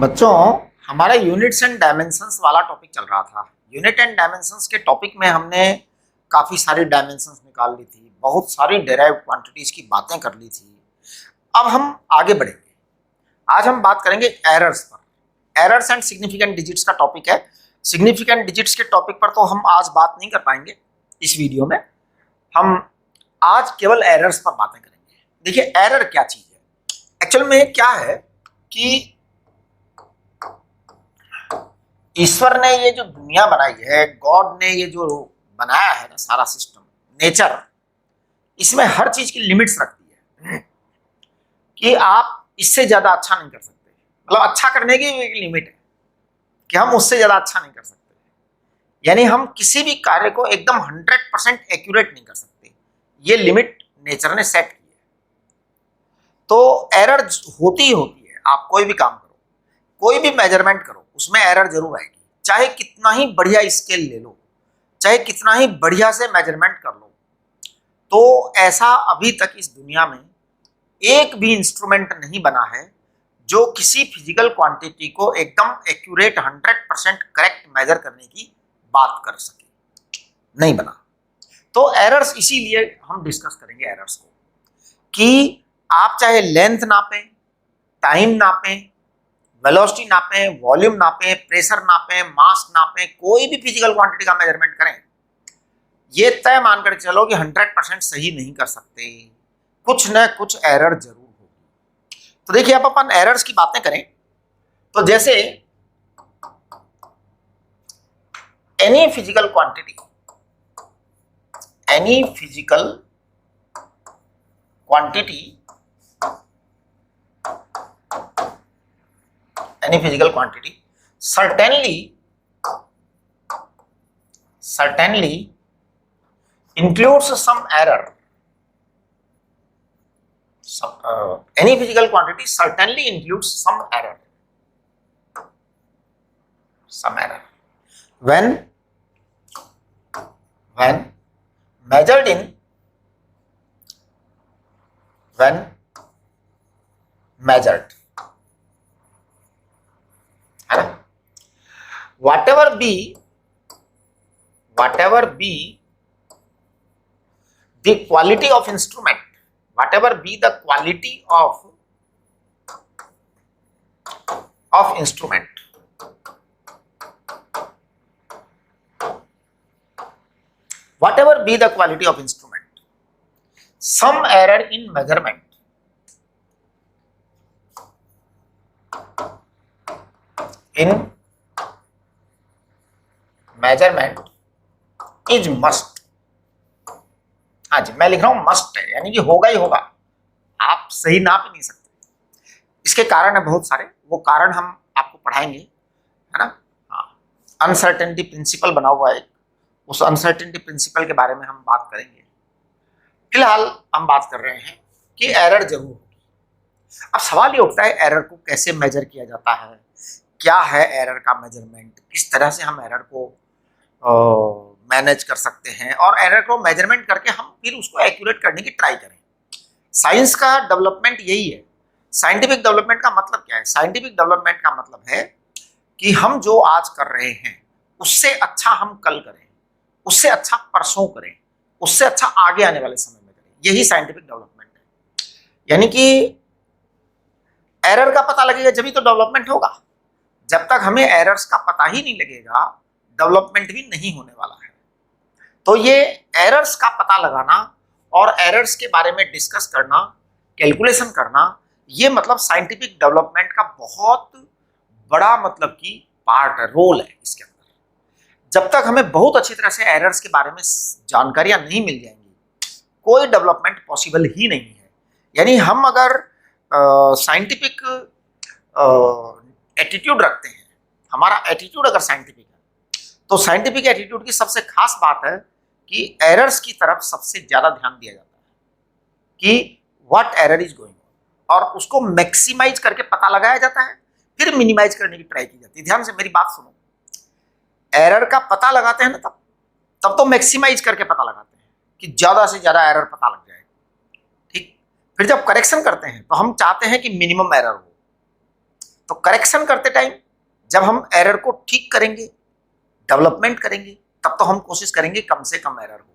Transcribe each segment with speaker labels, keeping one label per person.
Speaker 1: बच्चों, हमारा units and dimensions वाला टॉपिक चल रहा था। यूनिट एंड डायमेंशंस के टॉपिक में हमने काफ़ी सारी डायमेंशंस निकाल ली थी, बहुत सारी डेराइव्ड क्वांटिटीज की बातें कर ली थी। अब हम आगे बढ़ेंगे। आज हम बात करेंगे एरर्स पर। एरर्स एंड सिग्निफिकेंट डिजिट्स का टॉपिक है। सिग्निफिकेंट डिजिट्स के टॉपिक पर तो हम आज बात नहीं कर पाएंगे इस वीडियो में। हम आज केवल एरर्स पर बातें करेंगे। देखिए, एरर क्या चीज़ है। एक्चुअल में क्या है कि ईश्वर ने ये जो दुनिया बनाई है, गॉड ने ये जो बनाया है ना सारा सिस्टम, नेचर, इसमें हर चीज की लिमिट्स रखती है कि आप इससे ज्यादा अच्छा नहीं कर सकते। मतलब अच्छा करने की एक लिमिट है कि हम उससे ज्यादा अच्छा नहीं कर सकते। यानी हम किसी भी कार्य को एकदम 100% एक्यूरेट नहीं कर सकते। ये लिमिट नेचर ने सेट की है। तो एरर होती ही होती है। आप कोई भी काम करो, कोई भी मेजरमेंट करो, उसमें एरर जरूर आएगी। चाहे कितना ही बढ़िया स्केल ले लो, चाहे कितना ही बढ़िया से मेजरमेंट कर लो, तो ऐसा अभी तक इस दुनिया में एक भी इंस्ट्रूमेंट नहीं बना है जो किसी फिजिकल क्वांटिटी को एकदम एक्यूरेट 100% करेक्ट मेजर करने की बात कर सके। नहीं बना। तो एरर्स, इसीलिए हम डिस्कस करेंगे एरर्स को कि आप चाहे लेंथ नापें, टाइम नापें, वेलोसिटी नापें, वॉल्यूम नापें, प्रेशर नापें, मास नापें, कोई भी फिजिकल क्वांटिटी का मेजरमेंट करें, ये तय मानकर चलो कि 100% सही नहीं कर सकते। कुछ न कुछ एरर जरूर होगी। तो देखिए, अब अपन एरर्स की बातें करें तो जैसे any physical quantity, any physical quantity, any physical quantity certainly includes some error. Any physical quantity certainly includes some error when measured in whatever be the quality of instrument, whatever be the quality of instrument, whatever be the quality of instrument, some error in measurement is must. हाँ जी, मैं लिख रहा हूं must है, यानी कि होगा ही होगा। आप सही नाप ही नहीं सकते। इसके कारण है बहुत सारे, वो कारण हम आपको पढ़ाएंगे, है ना। हाँ, अनसर्टेनिटी प्रिंसिपल बना हुआ है, उस अनसर्टेनिटी प्रिंसिपल के बारे में हम बात करेंगे। फिलहाल हम बात कर रहे हैं कि एरर जरूर होगी। अब सवाल ये उठता है, एरर को कैसे मेजर किया जाता है, क्या है एरर का मेजरमेंट, किस तरह से हम एरर को मैनेज कर सकते हैं और एरर को मेजरमेंट करके हम फिर उसको एक्यूरेट करने की ट्राई करें। साइंस का डेवलपमेंट यही है। साइंटिफिक डेवलपमेंट का मतलब क्या है? साइंटिफिक डेवलपमेंट का मतलब है कि हम जो आज कर रहे हैं उससे अच्छा हम कल करें, उससे अच्छा परसों करें, उससे अच्छा आगे आने वाले समय में करें। यही साइंटिफिक डेवलपमेंट है। यानी कि एरर का पता लगेगा जब ही तो डेवलपमेंट होगा। जब तक हमें एरर्स का पता ही नहीं लगेगा, डेवलपमेंट भी नहीं होने वाला है। तो ये एरर्स का पता लगाना और एरर्स के बारे में डिस्कस करना, कैलकुलेशन करना, ये मतलब साइंटिफिक डेवलपमेंट का बहुत बड़ा मतलब कि पार्ट है, रोल है इसके अंदर। जब तक हमें बहुत अच्छी तरह से एरर्स के बारे में जानकारियां नहीं मिल जाएंगी, कोई डेवलपमेंट पॉसिबल ही नहीं है। यानी हम अगर साइंटिफिक एटीट्यूड रखते हैं, हमारा एटीट्यूड अगर साइंटिफिक है, तो साइंटिफिक एटीट्यूड की सबसे खास बात है कि एरर्स की तरफ सबसे ज्यादा ध्यान दिया जाता है कि what error is going on, और उसको मैक्सिमाइज करके पता लगाया जाता है, फिर मिनिमाइज करने की ट्राई की जाती है। ध्यान से मेरी बात सुनो। एरर का पता लगाते हैं ना, तब तो मैक्सिमाइज करके पता लगाते हैं कि ज्यादा से ज्यादा एरर पता लग जाए, ठीक। फिर जब करेक्शन करते हैं तो हम चाहते हैं कि मिनिमम एरर हो। तो तो करेक्शन करते टाइम जब हम एरर को ठीक करेंगे, डेवलपमेंट करेंगे, तब तो हम कोशिश करेंगे कम से कम एरर हो।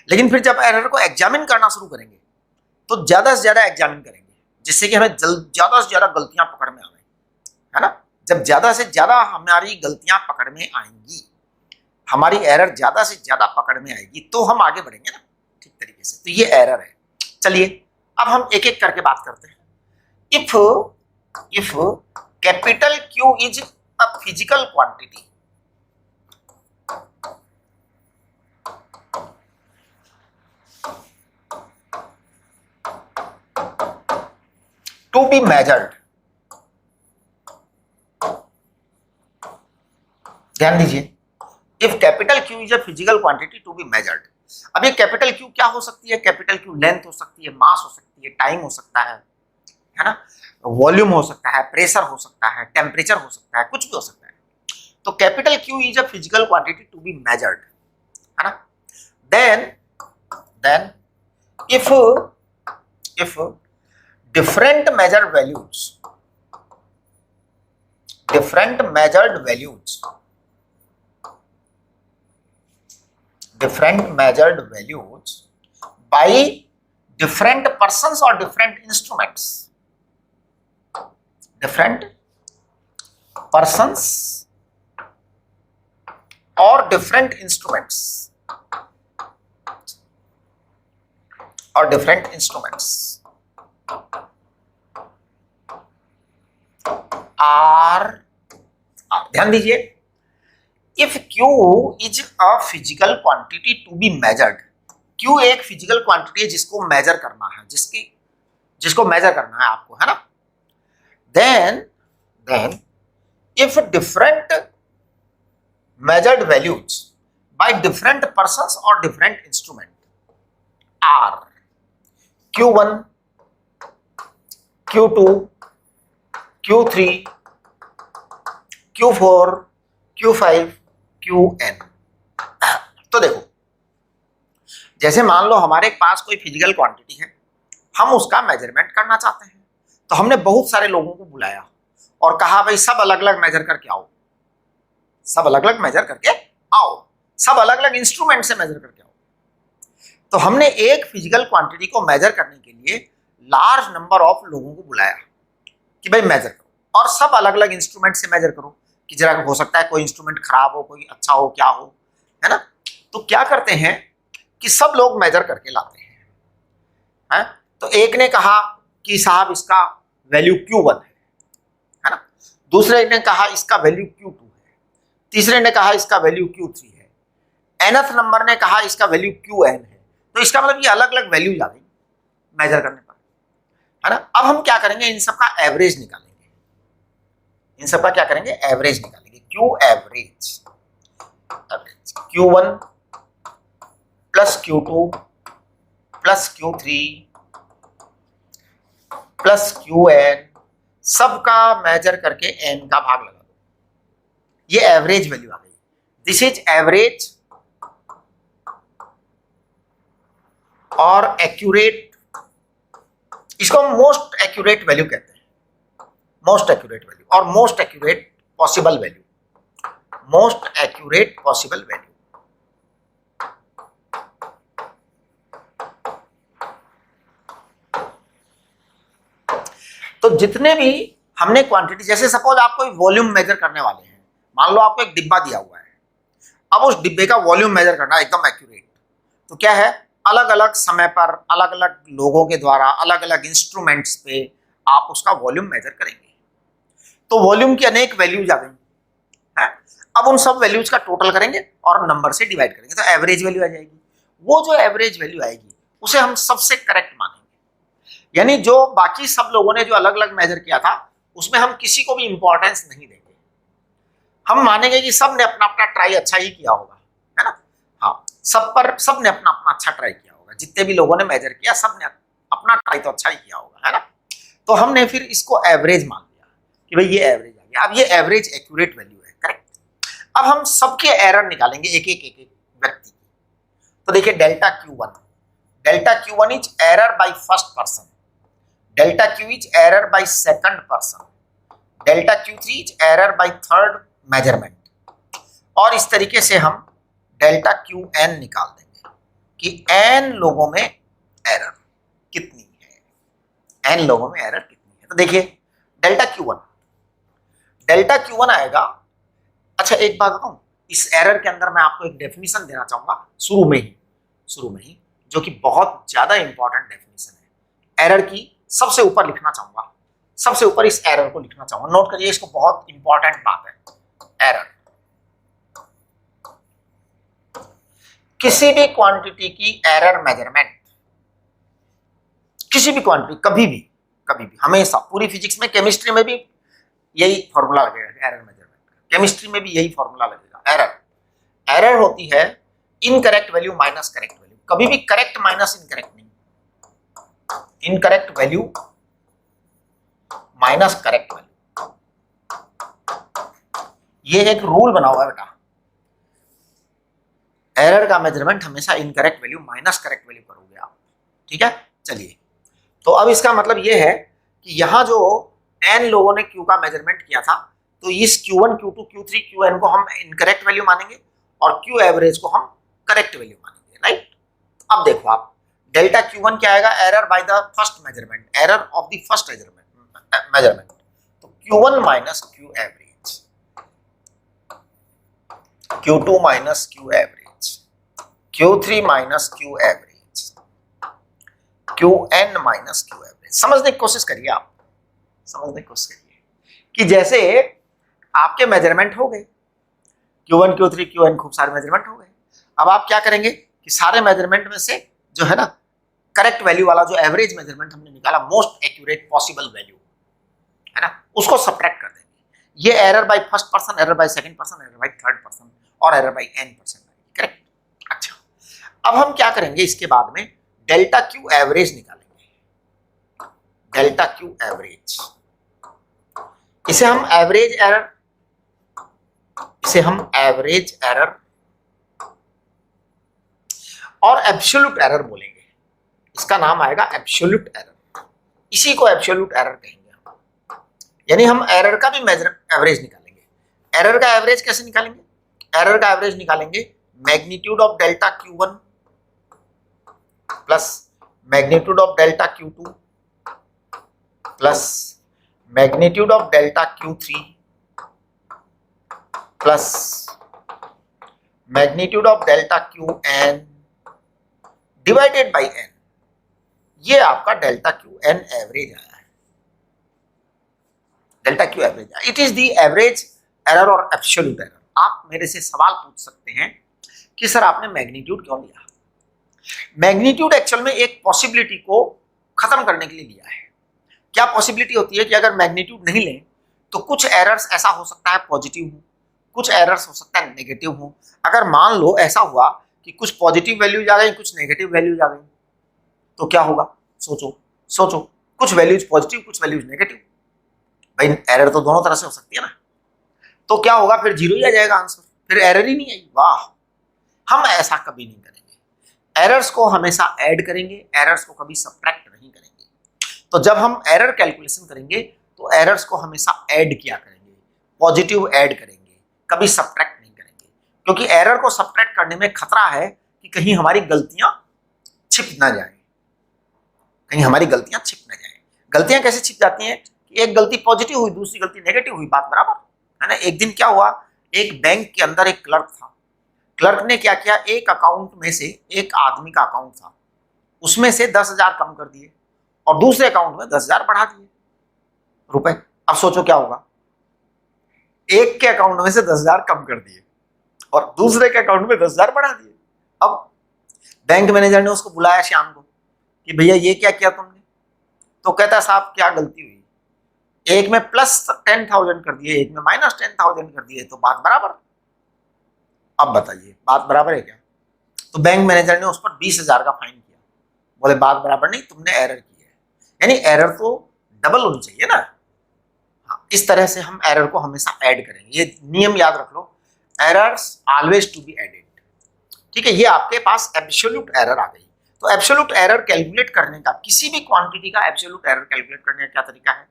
Speaker 1: लेकिन फिर जब एरर को एग्जामिन करना शुरू करेंगे तो ज्यादा से ज्यादा एग्जामिन करेंगे, जिससे कि हमें ज्यादा से ज्यादा गलतियां पकड़ में आए, है ना। जब ज्यादा से ज्यादा हमारी गलतियां पकड़ में आएंगी, हमारी एरर ज्यादा से ज्यादा पकड़ में आएगी, तो हम आगे बढ़ेंगे ना ठीक तरीके से। तो ये एरर है। चलिए अब हम एक एक करके बात करते हैं। If capital Q is a physical quantity, to be measured, ध्यान दीजिए, if capital Q is a physical quantity to be measured. अब ये कैपिटल Q क्या हो सकती है? कैपिटल Q लेंथ हो सकती है, मास हो सकती है, टाइम हो सकता है ना, वॉल्यूम हो सकता है, प्रेशर हो सकता है, टेम्परेचर हो सकता है, कुछ भी हो सकता है। तो capital Q is a physical quantity to be measured, है ना। Then if different measured values by different persons or different instruments, different persons or different instruments are, ध्यान दीजिए, if Q is a physical quantity to be measured, Q एक physical quantity है जिसको major करना है, जिसको मेजर करना है आपको, है ना। Then if different measured values by different persons or different instrument are Q1, Q2, Q3, Q4, Q5, Qn। तो देखो, जैसे मान लो हमारे पास कोई फिजिकल क्वांटिटी है, हम उसका मेजरमेंट करना चाहते हैं, तो हमने बहुत सारे लोगों को बुलाया और कहा भाई सब अलग अलग मेजर करके आओ, सब अलग अलग मेजर करके आओ, सब अलग अलग इंस्ट्रूमेंट से मेजर करके आओ। तो हमने एक फिजिकल क्वांटिटी को मेजर करने के लिए लार्ज नंबर ऑफ लोगों को बुलाया कि भाई मेजर करो, और सब अलग अलग इंस्ट्रूमेंट से मेजर करो, कि जरा हो सकता है कोई इंस्ट्रूमेंट खराब हो, कोई अच्छा हो, क्या हो, है ना। तो क्या करते हैं कि सब लोग मेजर करके लाते हैं। तो एक ने कहा कि साहब इसका वैल्यू Q1 है ना, दूसरे ने कहा इसका वैल्यू Q2 है, तीसरे ने कहा इसका वैल्यू Q3 है, nth नंबर ने कहा इसका वैल्यू Qn है। तो इसका मतलब ये अलग अलग वैल्यूज आ गई मेजर करने पर, है ना। अब हम क्या करेंगे, इन सबका एवरेज निकालेंगे, इन सबका क्या करेंगे, एवरेज निकालेंगे। Q average, Q1 plus Q2 plus Q3 plus Qn, सबका मेजर करके n का भाग लगा दो, ये एवरेज वैल्यू आ गई। दिस इज एवरेज और एक्यूरेट, इसको हम मोस्ट एक्यूरेट वैल्यू कहते हैं, मोस्ट एक्यूरेट वैल्यू और most accurate possible value, most accurate possible value. तो जितने भी हमने क्वांटिटी, जैसे सपोज आप कोई वॉल्यूम मेजर करने वाले हैं, मान लो आपको एक डिब्बा दिया हुआ है, अब उस डिब्बे का वॉल्यूम मेजर करना है एकदम एक्यूरेट, तो क्या है, अलग अलग समय पर अलग अलग लोगों के द्वारा अलग अलग इंस्ट्रूमेंट्स पे आप उसका वॉल्यूम मेजर करेंगे। तो वॉल्यूम की अनेक वैल्यूज आ गई है, अब उन सब वैल्यूज का टोटल करेंगे और नंबर से डिवाइड करेंगे, तो एवरेज वैल्यू आ जाएगी। वो जो एवरेज वैल्यू आएगी उसे हम सबसे करेक्ट मानेंगे, यानी जो बाकी सब लोगों ने जो अलग अलग मेजर किया था उसमें हम किसी को भी इंपॉर्टेंस नहीं देंगे, हम मानेंगे कि सब ने अपना अपना ट्राई अच्छा ही किया होगा, है ना। हाँ, सब ने अपना अपना अच्छा ट्राई किया होगा, जितने भी लोगों ने मेजर किया सब ने अपना ट्राई तो अच्छा ही किया होगा, है ना। तो हमने फिर इसको एवरेज मान लिया कि भाई ये एवरेज आ गया। अब ये एवरेज एक्यूरेट वैल्यू है, करेक्ट। अब हम सबके एरर निकालेंगे एक एक व्यक्ति की। तो देखिए delta Q1 is error by first person, delta Q is error by second person, delta Q3 is error by third measurement, और इस तरीके से हम डेल्टा QN निकाल देंगे कि n लोगों में एरर कितनी है, n लोगों में एरर कितनी है। तो देखिए डेल्टा Q1 आएगा। अच्छा एक बात बताऊं, इस एरर के अंदर मैं आपको एक डेफिनेशन देना चाहूंगा शुरू में ही, जो कि बहुत ज्यादा इंपॉर्टेंट डेफिनेशन है। एरर की सबसे ऊपर लिखना चाहूंगा, सबसे ऊपर इस एरर को लिखना चाहूंगा, नोट करिए इसको, बहुत इंपॉर्टेंट बात है। एरर किसी भी क्वांटिटी की एरर मेजरमेंट, किसी भी क्वांटिटी, कभी भी हमेशा, पूरी फिजिक्स में, केमिस्ट्री में भी यही फॉर्मूला लगेगा एरर मेजरमेंट का, केमिस्ट्री में भी यही फॉर्मूला लगेगा। एरर होती है incorrect value minus correct value, कभी भी करेक्ट माइनस इनकरेक्ट नहीं, incorrect value minus correct value, ये एक रूल बना हुआ है बेटा। एरर का मेजरमेंट हमेशा incorrect value minus correct value करोगे आप, ठीक है। चलिए, तो अब इसका मतलब ये है कि यहां जो n लोगों ने Q का मेजरमेंट किया था, तो इस Q1, Q2, Q3, Qn को हम इनकरेक्ट वैल्यू मानेंगे और Q एवरेज को हम करेक्ट वैल्यू मानेंगे, राइट। अब देखो आप, डेल्टा Q1 क्या आएगा, error by the first measurement, error of the first measurement, तो Q1 minus Q average, Q2 minus Q average, Q3 minus Q average, Qn minus Q average. समझने की कोशिश करिए आप, समझने की कोशिश करिए कि जैसे आपके मेजरमेंट हो गए, Q1, Q3, Qn, खूब सारे मेजरमेंट हो गए। अब आप क्या करेंगे कि सारे मेजरमेंट में से जो है ना करेक्ट वैल्यू वाला जो एवरेज मेजरमेंट हमने निकाला, मोस्ट एक्यूरेट पॉसिबल वैल्यू है ना, उसको सब्ट्रैक्ट कर देंगे। ये error by first person, error by second person, error by third person और एरर बाय n%, करेक्ट। अच्छा, अब हम क्या करेंगे, इसके बाद में डेल्टा Q एवरेज निकालेंगे, डेल्टा Q एवरेज, इसे हम एवरेज एरर, इसे हम एवरेज एरर और एब्सोल्यूट एरर बोलेंगे। इसका नाम आएगा एब्सोल्यूट एरर, इसी को एब्सोल्यूट एरर कहेंगे हम। यानी हम एरर का भी एवरेज निकालेंगे। एरर का एवरेज कैसे निकालेंगे, एरर का एवरेज निकालेंगे magnitude of delta Q1 plus magnitude of delta Q2 plus magnitude of delta Q3 plus magnitude of delta Qn divided by n। ये आपका डेल्टा Qn एवरेज आया है, delta Q average. It is the average error और absolute error. आप मेरे से सवाल पूछ सकते हैं कि सर आपने मैग्नीट्यूड क्यों लिया। मैग्नीट्यूड एक्चुअल में एक पॉसिबिलिटी को खत्म करने के लिए लिया है। क्या पॉसिबिलिटी होती है कि अगर मैग्नीट्यूड नहीं लें तो कुछ एरर्स ऐसा हो सकता है पॉजिटिव हो, कुछ एरर्स हो सकता है नेगेटिव हो। अगर मान लो ऐसा हुआ कि कुछ पॉजिटिव वैल्यूज आ गई, कुछ नेगेटिव वैल्यूज आ गई, तो क्या होगा, सोचो, कुछ वैल्यूज पॉजिटिव, कुछ वैल्यूज नेगेटिव, भाई एरर तो दोनों तरह से हो सकती है ना। तो क्या होगा, फिर जीरो ही आ जाएगा आंसर, फिर एरर ही नहीं आई। वाह, हम ऐसा कभी नहीं करेंगे। एरर्स को हमेशा ऐड करेंगे, एरर्स को कभी सब्ट्रैक्ट नहीं करेंगे। तो जब हम एरर कैलकुलेशन करेंगे तो एरर्स को हमेशा ऐड किया करेंगे, पॉजिटिव ऐड करेंगे, कभी सब्ट्रैक्ट नहीं करेंगे। क्योंकि एरर को सब्ट्रैक्ट करने में खतरा है कि कहीं हमारी गलतियां छिप ना जाए, कहीं हमारी गलतियां छिप ना जाए। गलतियां कैसे छिप जाती हैं कि एक गलती पॉजिटिव हुई, दूसरी गलती नेगेटिव हुई, बात बराबर है ना। एक दिन क्या हुआ, एक बैंक के अंदर एक क्लर्क था। क्लर्क ने क्या किया, एक अकाउंट में से, एक आदमी का अकाउंट था, उसमें से 10,000 कम कर दिए और दूसरे अकाउंट में 10,000 बढ़ा दिए रुपए। अब सोचो क्या होगा, एक के अकाउंट में से 10,000 कम कर दिए और दूसरे के अकाउंट में 10,000 बढ़ा दिए। अब बैंक मैनेजर ने उसको बुलाया शाम को कि भैया ये क्या किया तुमने। तो कहता साहब क्या गलती हुई, एक में प्लस 10,000 कर दिए, एक में माइनस 10,000 कर दिए, तो बात बराबर। अब बताइए बात बराबर है क्या। तो बैंक मैनेजर ने उस पर 20,000 का फाइन किया। बोले बात बराबर नहीं, तुमने एरर की है। यानी एरर तो डबल होनी चाहिए ना। हाँ, इस तरह से हम एरर को हमेशा ऐड करेंगे। ये नियम याद रख लो, errors always to be added. ठीक है, ये आपके पास एब्सोल्यूट एरर आ गई। तो एब्सोल्यूट एरर कैलकुलेट करने का, किसी भी क्वांटिटी का एब्सोल्यूट एरर कैलकुलेट करने का क्या तरीका है,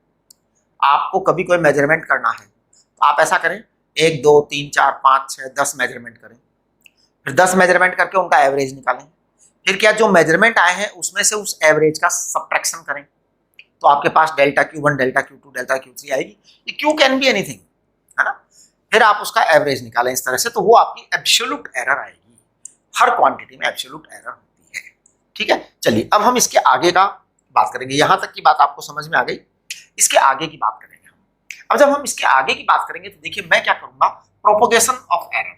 Speaker 1: आपको कभी कोई मेजरमेंट करना है तो आप ऐसा करें, 1 2 3 4 5 6 10 मेजरमेंट करें, फिर 10 मेजरमेंट करके उनका एवरेज निकालें, फिर क्या जो मेजरमेंट आए हैं उसमें से उस एवरेज का सब्ट्रैक्शन करें, तो आपके पास delta Q1 delta Q2 delta Q3 आएगी। ये Q कैन बी एनीथिंग, है ना। फिर आप उसका एवरेज निकालें इस तरह से, तो वो आपकी एब्सोल्यूट एरर आएगी। हर क्वांटिटी में एब्सोल्यूट एरर होती है, ठीक है। चलिए अब हम इसके आगे का बात करेंगे। यहां तक की बात आपको समझ में आ गई, इसके आगे की बात करेंगे हम। अब जब हम इसके आगे की बात करेंगे तो देखिए मैं क्या करूंगा, propagation of error.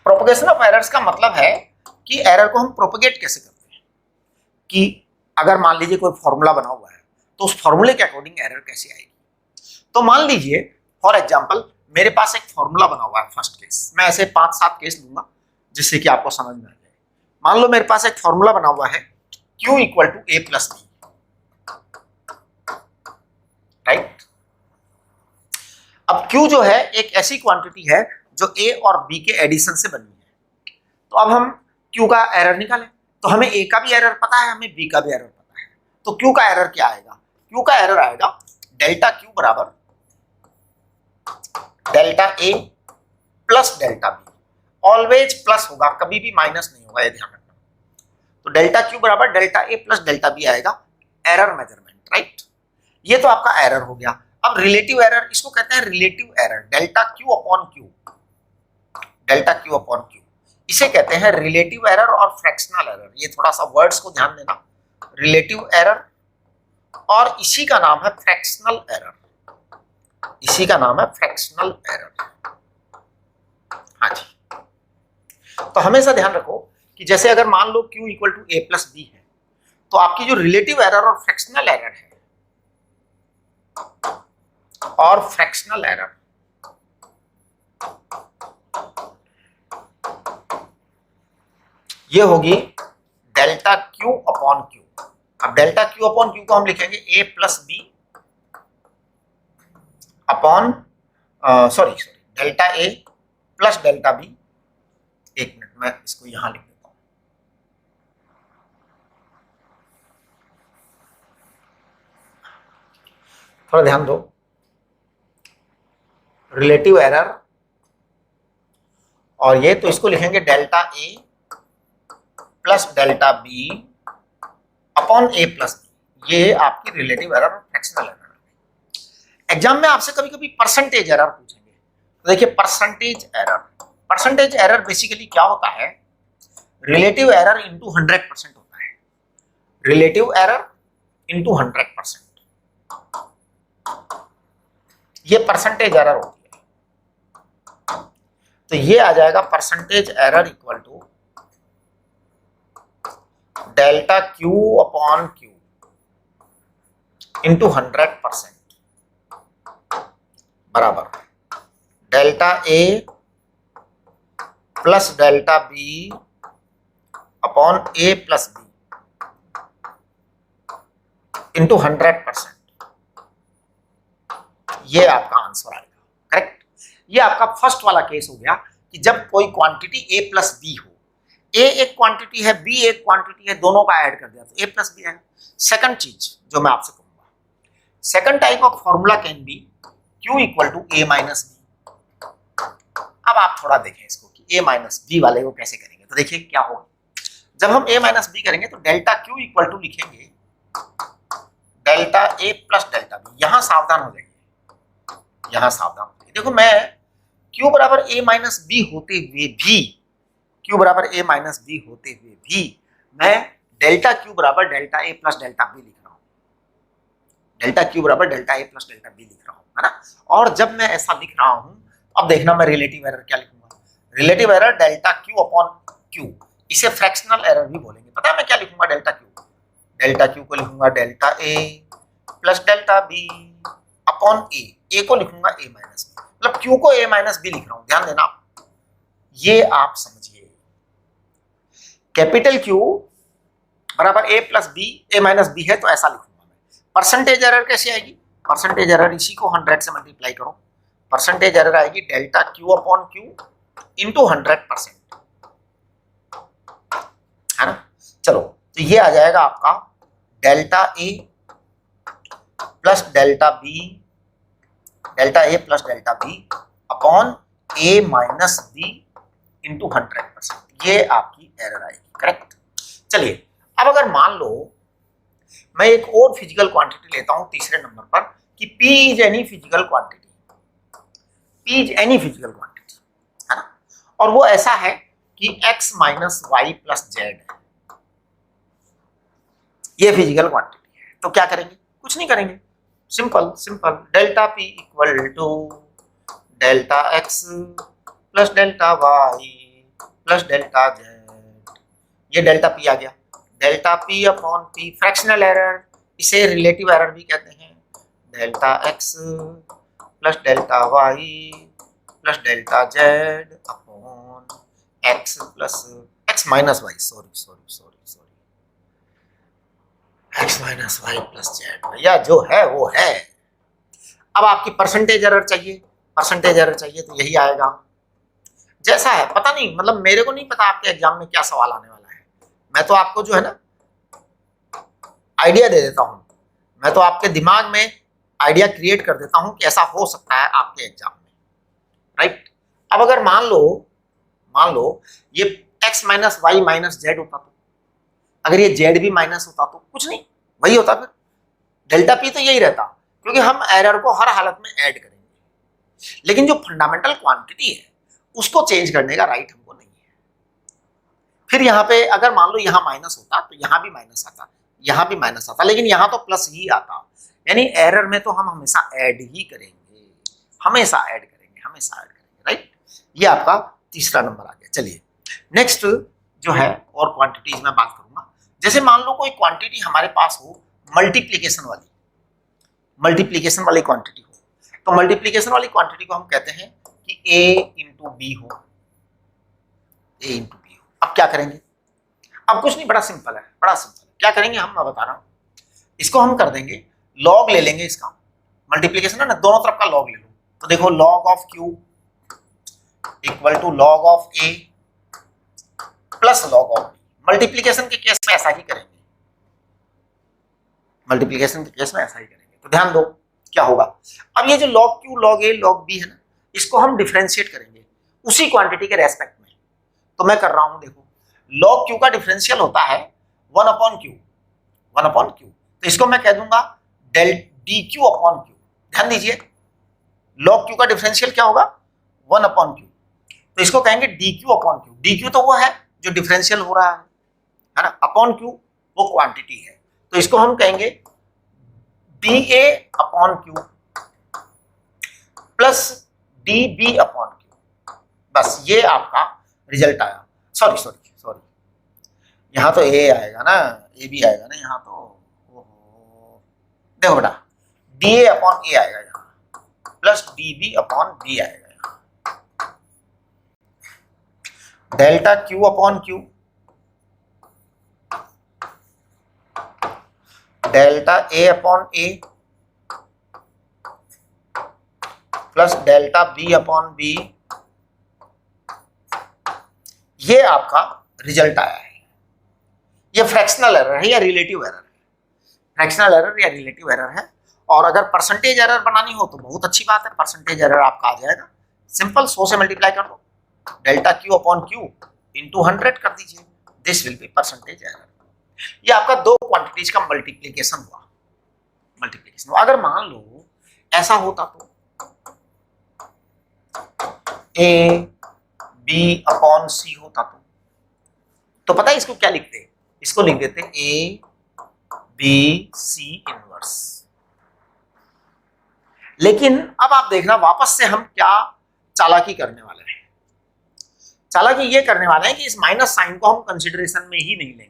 Speaker 1: Propagation of errors का मतलब है कि एरर को हम प्रोपोगेट कैसे करते हैं, कि अगर मान लीजिए कोई फॉर्मूला बना हुआ है तो उस फॉर्मूले के अकॉर्डिंग एरर कैसे आएगी। तो मान लीजिए फॉर एग्जांपल मेरे पास एक फॉर्मूला बना हुआ है, फर्स्ट केस मैं ऐसे 5-7 केस लूंगा जिससे कि आपको समझ में आ जाए। मान लो मेरे पास एक फॉर्मूला बना हुआ है Q equal to A plus B, right. अब Q जो है एक ऐसी क्वांटिटी है जो A और B के एडिशन से बनी है। तो अब हम Q का एरर निकालें, तो हमें A का भी एरर पता है, हमें B का भी एरर पता है। तो Q का एरर क्या आएगा, Q का एरर आएगा डेल्टा Q बराबर delta A plus delta B। Always plus होगा, कभी भी माइनस नहीं होगा, ये ध्यान रखना। तो डेल्टा Q बराबर delta A plus delta B आएगा, एरर मेजरमेंट, राइट। ये तो आपका एरर हो गया। अब रिलेटिव एरर, इसको कहते हैं relative error, delta Q upon Q, delta Q upon Q, इसे कहते हैं रिलेटिव एरर और फ्रैक्शनल एरर। ये थोड़ा सा वर्ड्स को ध्यान देना, रिलेटिव एरर और इसी का नाम है फ्रैक्शनल एरर, इसी का नाम है फ्रैक्शनल एरर। हाँ जी, तो हमेशा ध्यान रखो कि जैसे अगर मान लो Q equal to A plus B है, तो आपकी जो रिलेटिव एरर और फ्रैक्शनल एरर है, और फ्रैक्शनल एरर ये होगी डेल्टा Q अपॉन Q। अब डेल्टा Q अपॉन Q को हम लिखेंगे A plus B upon delta A plus delta B। एक मिनट मैं इसको यहां लिख देता हूं, थोड़ा ध्यान दो। रिलेटिव एरर और ये, तो इसको लिखेंगे delta A plus delta B upon A plus B. ये आपकी रिलेटिव एरर और फ्रैक्शनल एरर। एग्जाम में आपसे कभी कभी परसेंटेज एरर पूछेंगे, तो देखिए परसेंटेज एरर बेसिकली क्या होता है, रिलेटिव एरर इंटू 100% होता है, रिलेटिव एरर इंटू 100%, ये परसेंटेज एरर होती है। तो ये आ जाएगा percentage error equal to delta Q upon Q into 100% बराबर delta A plus delta B upon A plus B into 100%। ये आपका आंसर आएगा, करेक्ट। ये आपका फर्स्ट वाला केस हो गया कि जब कोई क्वांटिटी A प्लस बी हो, A एक क्वांटिटी है, B एक क्वांटिटी है, दोनों का ऐड कर दिया तो A प्लस बी है। सेकंड चीज जो मैं आपसे कहूंगा, second type of formula can be Q equal to A minus B. अब आप थोड़ा देखें इसको कि A माइनस बी वाले को कैसे करेंगे, तो देखिए क्या होगा। जब हम A माइनस बी करेंगे तो डेल्टा Q इक्वल टू लिखेंगे delta A plus delta B. यहां सावधान हो जाइए, यहां सावधान हो जाइए। देखो मैं Q बराबर A माइनस बी होते हुए भी, Q बराबर A माइनस बी होते हुए भी मैं डेल्टा Q बराबर delta A plus delta B लिख रहा हूं, डेल्टा Q बराबर delta A plus delta B लिख रहा हूं, है ना। और जब मैं ऐसा लिख रहा हूं, अब देखना मैं रिलेटिव एरर क्या लिखूंगा, relative error delta Q upon Q, इसे फ्रैक्शनल एरर भी बोलेंगे। पता है मैं क्या लिखूंगा, डेल्टा Q को लिखूंगा delta A plus delta B upon A को लिखूंगा A माइनस बी, मतलब Q को A माइनस बी लिख रहा हूं, ध्यान देना आप, ये आप समझिए। कैपिटल Q बराबर A plus B, A minus B है तो ऐसा लिखूंगा मैं। परसेंटेज एरर कैसे आएगी, परसेंटेज एरर इसी को 100 से मल्टीप्लाई करो, परसेंटेज एरर आएगी delta Q upon Q into 100%। चलो, तो ये आ जाएगा आपका delta A plus delta B, delta A plus delta B upon A minus B into 100%, ये आपकी एरर आएगी। करेक्ट। चलिए, अब अगर मान लो मैं एक और फिजिकल क्वांटिटी लेता हूं तीसरे नंबर पर कि P is any physical quantity, P is any physical quantity, है ना, और वो ऐसा है कि x minus Y plus Z है, ये फिजिकल क्वांटिटी है। तो क्या करेंगे? कुछ नहीं करेंगे, simple simple, delta P equal to delta x plus delta Y plus delta Z, ये डेल्टा P आ गया। Delta P upon P fractional error, इसे रिलेटिव एरर भी कहते हैं। Delta x plus delta Y plus delta Z upon x plus x minus Y, x minus Y plus Z, भैया जो है वो है। अब आपकी परसेंटेज एरर चाहिए, परसेंटेज एरर चाहिए तो यही आएगा जैसा है। पता नहीं, मतलब मेरे को नहीं पता आपके एग्जाम में क्या सवाल आने वाला है, मैं तो आपको जो है ना आइडिया दे देता हूं, मैं तो आपके दिमाग में आइडिया क्रिएट कर देता हूं कि ऐसा हो सकता है आपके एग्जाम में, राइट। अब अगर मान लो ये x minus Y minus Z होता तो, अगर ये जेड भी माइनस होता तो कुछ नहीं, वही होता फिर, डेल्टा पी तो यही रहता, क्योंकि हम एरर को हर हालत में ऐड करेंगे। लेकिन जो फंडामेंटल क्वांटिटी है उसको चेंज करने का राइट हमको नहीं है। फिर यहाँ पे अगर मान लो यहाँ माइनस होता तो यहाँ भी माइनस आता, यहाँ भी माइनस आता, लेकिन यहाँ तो प्लस ही आता, यानी एरर में तो हम हमेशा ऐड ही करेंगे, हमेशा ऐड करेंगे, राइट। ये आपका तीसरा नंबर आ गया। चलिए नेक्स्ट जो है और क्वांटिटीज में बात करूंगा। जैसे मान लो कोई क्वांटिटी हमारे पास हो मल्टीप्लीकेशन वाली क्वांटिटी हो, तो मल्टीप्लीकेशन वाली क्वांटिटी को हम कहते हैं कि a इंटू बी हो, अब क्या करेंगे? अब कुछ नहीं, बड़ा सिंपल है, क्या करेंगे हम, मैं बता रहा हूं, इसको हम कर देंगे लॉग ले लेंगे, इसका मल्टीप्लीकेशन है ना, दोनों तरफ का लॉग ले लो। तो देखो log of q equal to log of a plus log of b। Multiplication के केस में ऐसा ही करेंगे, तो ध्यान दो क्या होगा। अब ये जो log q log a log b है ना, इसको हम डिफरेंशिएट करेंगे उसी क्वांटिटी के रेस्पेक्ट में। तो मैं कर रहा हूं, देखो लॉग q का डिफरेंशियल होता है 1 अपॉन q, तो इसको मैं कह दूंगा डेल dq अपॉन q। ध्यान दीजिए, लॉग q का डिफरेंशियल क्या होगा 1 अपॉन q, तो इसको कहेंगे dq अपॉन q। dq तो वो है जो डिफरेंशियल हो रहा है ना, अपॉन q वो क्वांटिटी है, तो इसको हम कहेंगे dA upon q plus dB upon q। बस ये आपका रिजल्ट आया। सॉरी यहाँ तो a आएगा ना, a भी आएगा ना यहाँ तो, देखो बेटा dA अपॉन a आएगा यहाँ प्लस dB अपॉन b आएगा यहाँ, delta q upon q delta a upon a plus delta b upon b, ये आपका रिजल्ट आया है। ये फ्रैक्शनल एरर है या रिलेटिव एरर है, फ्रैक्शनल एरर या रिलेटिव एरर है। और अगर परसेंटेज एरर बनानी हो तो बहुत अच्छी बात है, परसेंटेज एरर आपका आ जाएगा, सिंपल 100 से मल्टीप्लाई कर दो, delta Q upon Q into 100 कर दीजिए, this will be percentage error. ये आपका दो क्वांटिटीज का मल्टीप्लीकेशन हुआ, अगर मान लो ऐसा होता तो ए बी अपॉन सी होता तो पता है इसको क्या लिखते हैं, इसको लिख देते ए बी सी इनवर्स। लेकिन अब आप देखना वापस से हम क्या चालाकी करने वाले हैं, चालाकी ये करने वाले हैं कि इस माइनस साइन को हम कंसीडरेशन में ही नहीं लेंगे,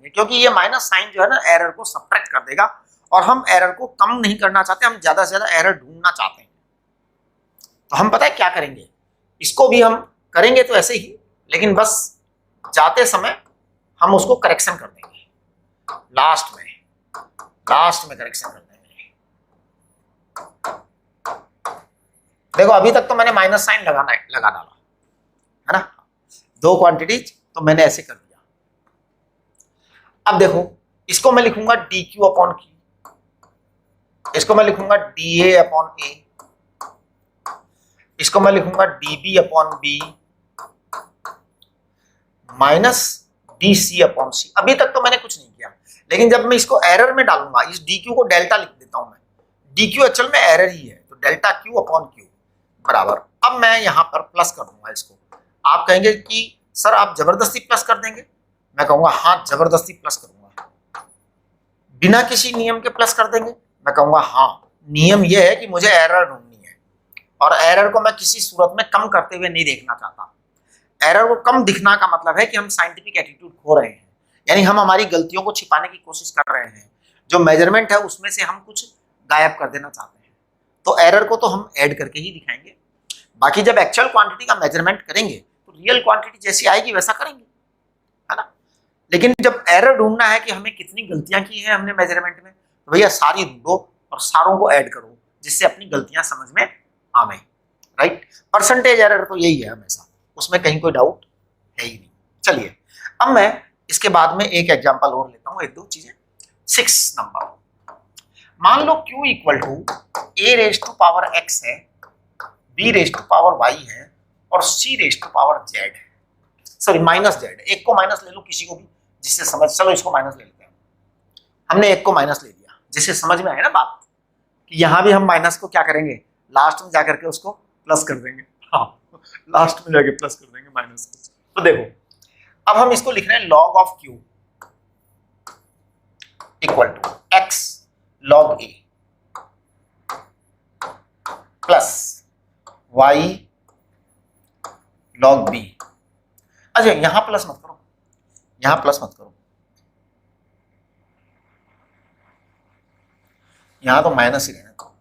Speaker 1: क्योंकि ये माइनस साइन जो है ना एरर को सब्ट्रैक्ट कर देगा, और हम एरर को कम नहीं करना चाहते, हम ज्यादा से ज्यादा एरर ढूंढना चाहते हैं। तो हम पता है क्या करेंगे, इसको भी हम करेंगे तो ऐसे ही, लेकिन बस जाते समय हम उसको करेक्शन कर देंगे, लास्ट में करेक्शन कर देंगे। देखो अभी तक तो मैंने माइनस साइन लगा डाला है ना, दो क्वांटिटीज तो मैंने ऐसे कर दिया, अब देखो, इसको मैं लिखूंगा डी क्यू अपॉन क्यू, इसको मैं लिखूंगा डी ए अपॉन ए, इसको मैं लिखूंगा D B upon B minus D C upon C. अभी तक तो मैंने कुछ नहीं किया, लेकिन जब मैं इसको एरर में डालूंगा, इस डी क्यू को डेल्टा लिख देता हूं मैं, डी क्यू अचल में एरर ही है, तो डेल्टा क्यू अपॉन क्यू बराबर, अब मैं यहां पर प्लस कर दूंगा इसको। आप कहेंगे कि सर आप जबरदस्ती प्लस कर देंगे, मैं कहूंगा हाँ जबरदस्ती प्लस करूंगा। बिना किसी नियम के प्लस कर देंगे, मैं कहूंगा हाँ, नियम यह है कि मुझे एरर ढूंढनी है, और एरर को मैं किसी सूरत में कम करते हुए नहीं देखना चाहता। एरर को कम दिखना का मतलब है कि हम साइंटिफिक एटीट्यूड खो रहे हैं, यानी हम हमारी गलतियों को छिपाने की कोशिश कर रहे हैं, जो मेजरमेंट है उसमें से हम कुछ गायब कर देना चाहते हैं। तो एरर को तो हम ऐड करके ही दिखाएंगे, बाकी जब एक्चुअल क्वांटिटी का मेजरमेंट करेंगे तो रियल क्वांटिटी जैसी आएगी वैसा करेंगे, है ना। लेकिन जब एरर ढूंढना है कि हमें कितनी गलतियां की हैं हमने मेजरमेंट में, तो भैया सारी ढूंढो और सारों को ऐड करो, जिससे अपनी गलतियां समझ में आवे, राइट। परसेंटेज एरर तो यही है हमेशा, उसमें कहीं कोई डाउट है ही नहीं। चलिए, अब मैं इसके बाद में एक एग्जांपल और लेता हूं, एक दो चीजें। 6 नंबर, मान लो Q equal to A raise to power x है, b raise to power y है, और c raise to power z है, सॉरी माइनस z। एक को माइनस ले लो किसी को भी जिससे समझ, चलो इसको माइनस ले लेते हैं, हमने एक को माइनस ले लिया, जिससे समझ में आए ना बात कि यहां भी हम माइनस को क्या करेंगे, लास्ट में जाकर के उसको प्लस कर देंगे। हाँ, लास्ट में जाके प्लस कर देंगे माइनस को। तो देखो, अब हम इसको लिख रहे हैं log of Q equal to x log A plus y log B। अच्छा, यहां प्लस मत करो, यहां प्लस मत करो, यहां तो माइनस ही रहना, तो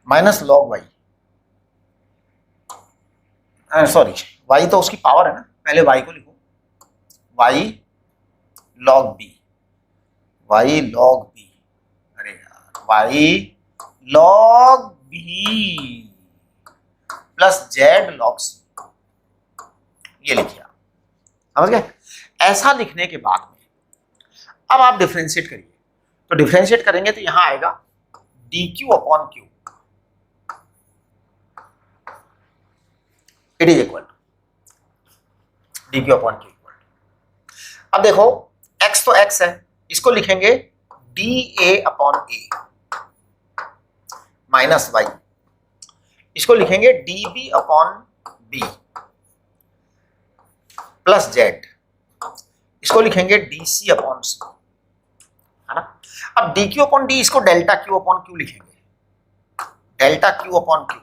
Speaker 1: minus log y, sorry y तो उसकी पावर है ना, पहले y को लिखो, y log b, y log b, अरे यार y log b plus z log c, ये लिखिए, समझ गए। ऐसा लिखने के बाद में अब आप डिफरेंशिएट करिए, तो डिफरेंशिएट करेंगे तो यहां आएगा dq upon q, it is equal to dq upon q। अब देखो, x तो x है, इसको लिखेंगे dA upon a minus y, इसको लिखेंगे dB upon b plus z, इसको लिखेंगे dC अपॉन c, है ना। अब dq अपॉन d, इसको डेल्टा q अपॉन q लिखेंगे, डेल्टा q अपॉन q,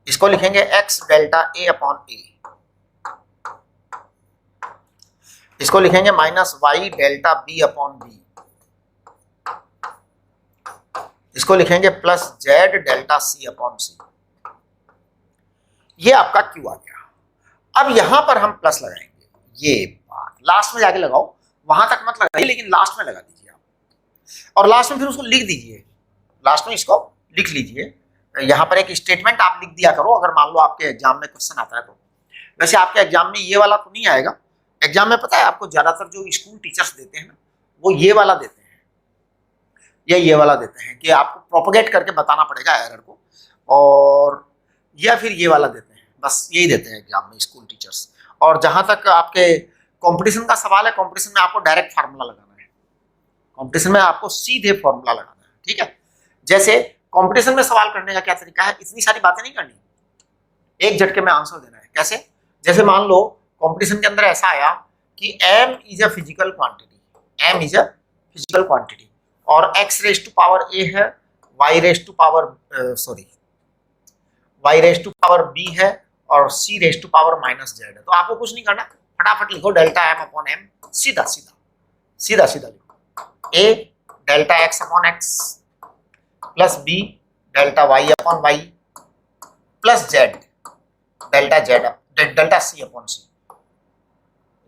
Speaker 1: इसको लिखेंगे x delta a upon a, इसको लिखेंगे minus y delta b upon b, इसको लिखेंगे plus z delta c upon c। ये आपका q आ गया। अब यहां पर हम प्लस लगाएंगे, ये बात लास्ट में जाके लगाओ, वहां तक मत लगाइए, लेकिन लास्ट में लगा दीजिए आप, और लास्ट में फिर उसको लिख दीजिए, लास्ट में इसको लिख लीजिए। यहां पर एक स्टेटमेंट आप लिख दिया करो, अगर मान लो आपके एग्जाम में क्वेश्चन आता है तो। वैसे आपके एग्जाम में ये वाला तो नहीं आएगा, एग्जाम में पता है आपको ज्यादातर जो स्कूल टीचर्स देते हैं ना, वो ये वाला देते हैं, या ये वाला देते हैं कि आपको प्रोपोगेट करके बताना पड़ेगा एरर को, और या फिर ये वाला देते हैं, बस यही देते हैं एग्जाम में स्कूल टीचर्स। और जहां तक आपके कंपटीशन का सवाल है, कंपटीशन में आपको डायरेक्ट फार्मूला लगाना है, कंपटीशन में आपको सीधे फार्मूला लगाना है, ठीक है। जैसे कंपटीशन में सवाल करने का क्या तरीका है, इतनी सारी बातें नहीं करनी, एक झटके में आंसर देना है। कैसे, जैसे मान लो कंपटीशन के अंदर ऐसा आया कि m is a physical quantity, m is a physical quantity, और x raise to power a है, y raise to power y raise to power b है, और c raise to power minus z है। तो आपको कुछ नहीं करना, फटाफट लिखो डेल्टा m अपॉन m, सीधा सीधा सीधा सीधा लिखो, a delta x upon x plus b delta y upon y plus z delta z delta c upon c,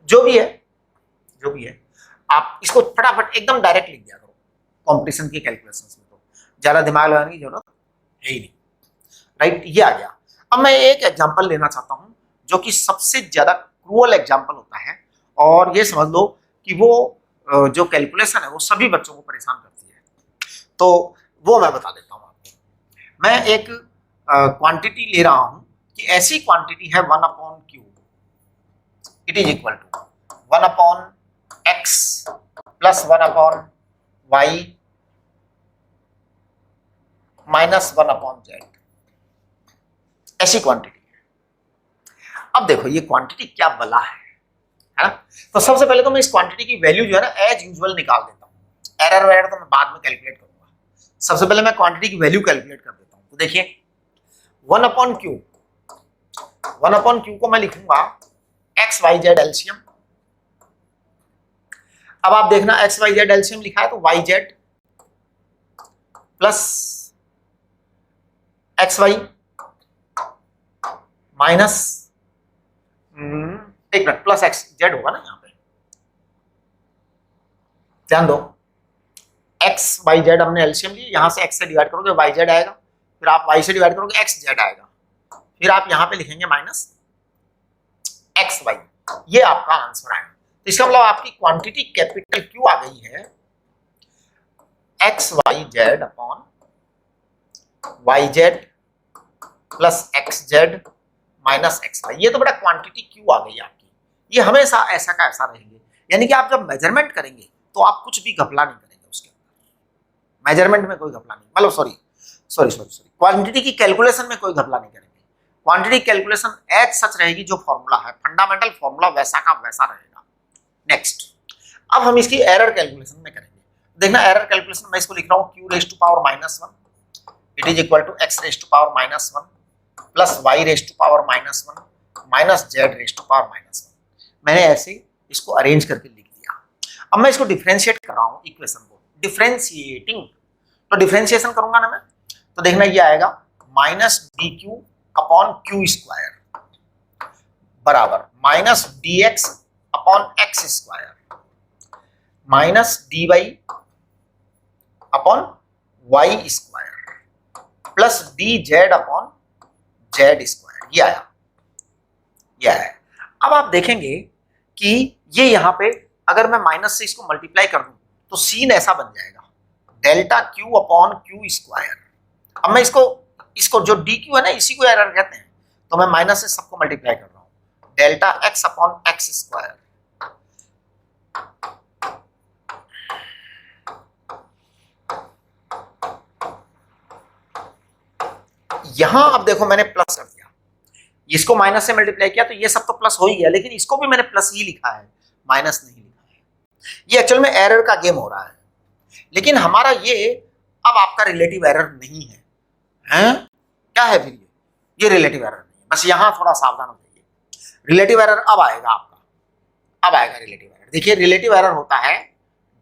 Speaker 1: जो भी है आप इसको फटाफट एकदम डायरेक्ट लिख दिया करो कंपटीशन की कैलकुलेशंस में, तो ज्यादा दिमाग लगाने की जरूरत है ही नहीं, राइट। ये आ गया। अब मैं एक एग्जांपल लेना चाहता हूं जो कि सबसे ज्यादा क्रूअल एग्जांपल होता है, और ये समझ लो कि वो जो कैलकुलेशन है वो सभी बच्चों को परेशान करती है। तो वो मैं बता देता हूँ आपको। मैं एक क्वांटिटी ले रहा हूं कि ऐसी क्वांटिटी है 1/q, it is equal to 1/x plus 1/y minus 1/z, ऐसी क्वांटिटी है। अब देखो ये क्वांटिटी क्या बला है ना। तो सबसे पहले तो मैं इस क्वांटिटी की वैल्यू जो है ना एज यूजुअल निकाल देता हूं। एरर वेरर तो मैं बाद में कैलकुलेट करूंगा, सबसे पहले मैं क्वांटिटी की वैल्यू कैलकुलेट कर देता हूं। तो देखिए 1/q, 1/q को मैं लिखूंगा एक्स वाई जेड एलसीएम। अब आप देखना एक्स वाई जेड एलसीएम लिखा है तो Y Z plus X Y minus एक मिनट प्लस एक्स जेड होगा ना, यहां पे ध्यान दो। एक्स वाई जेड हमने एलसीएम ली, यहां से एक्स से डिवाइड करोगे वाई जेड आएगा, फिर आप वाई से डिवाइड करोगे एक्स जेड आएगा, फिर आप यहां पे लिखेंगे माइनस एक्स वाई। ये आपका आंसर आएगा। तो इसका मतलब आपकी क्वांटिटी कैपिटल क्यू आ गई है X Y Z upon Y Z plus X Z minus X Y. ये तो बड़ा क्वांटिटी क्यू आ गई आपकी। ये हमेशा ऐसा का ऐसा रहेंगे, यानी कि आप जब मेजरमेंट करेंगे तो आप कुछ भी घपला नहीं करेंगे उसके अंदर। मेजरमेंट में कोई घपला नहीं, मतलब सॉरी क्वांटिटी की कैलकुलेशन में कोई घपला नहीं करेंगे। क्वांटिटी कैलकुलेशन एज सच रहेगी, जो फॉर्मूला है फंडामेंटल फॉर्मूला वैसा का वैसा रहेगा। नेक्स्ट, अब हम इसकी एरर कैलकुलेशन में करेंगे। देखना एरर कैलकुलेशन मैं इसको लिख रहा हूँ q raise to power -1 it is equal to x raise to power -1 plus y raise to power -1 minus z raise to power -1। मैंने ऐसे इसको अरेंज करके लिख दिया। अब मैं इसको डिफरेंशिएट कर रहा हूँ इक्वेशन को, डिफरेंशिएटिंग। तो डिफरेंशिएशन करूंगा ना मैं, तो देखना ये आएगा minus dq upon q square बराबर minus dx upon x square minus dy upon y square plus dz upon z square. ये आया। अब आप देखेंगे कि ये यहां पे अगर मैं माइनस से इसको मल्टीप्लाई कर दूं तो सीन ऐसा बन जाएगा delta Q upon Q square. अब मैं इसको जो डी क्यू है ना, इसी को एरर कहते हैं, तो मैं माइनस से सबको मल्टीप्लाई कर रहा हूं delta X upon X square. यहां अब देखो मैंने प्लस कर दिया, इसको माइनस से मल्टीप्लाई किया तो ये सब तो प्लस हो ही गया, लेकिन इसको भी मैंने प्लस ही लिखा है, माइनस नहीं लिखा है। ये एक्चुअल में एरर का गेम हो रहा है, लेकिन हमारा ये अब आपका रिलेटिव एरर नहीं है, हैं? क्या है फिर ये रिलेटिव एरर नहीं है। बस यहां थोड़ा सावधान हो जाइए। रिलेटिव एरर अब आएगा आपका, अब आएगा रिलेटिव एरर। देखिए रिलेटिव एरर होता है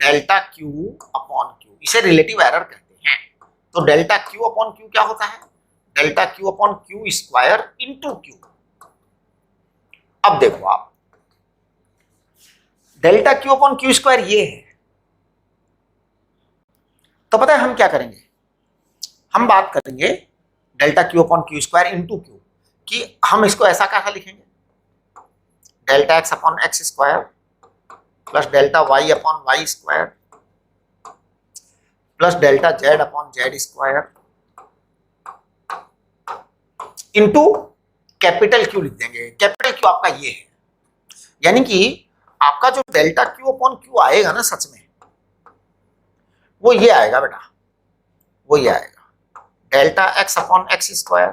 Speaker 1: डेल्टा क्यू अपॉन क्यू, इसे रिलेटिव एरर कहते हैं। तो डेल्टा क्यू अपॉन क्यू क्या होता है? Delta Q upon Q square into Q. अब देखो आप, delta Q upon Q square ये है, तो पता है हम क्या करेंगे, हम बात करेंगे delta Q upon Q square into Q, कि हम इसको ऐसा कैसा लिखेंगे delta X upon X square plus delta Y upon Y square plus delta Z upon Z square into capital Q लिख देंगे। कैपिटल क्यू आपका ये है, यानी कि आपका जो डेल्टा क्यू अपॉन क्यू आएगा ना सच में, वो ये आएगा बेटा, वो ये आएगा delta X upon X square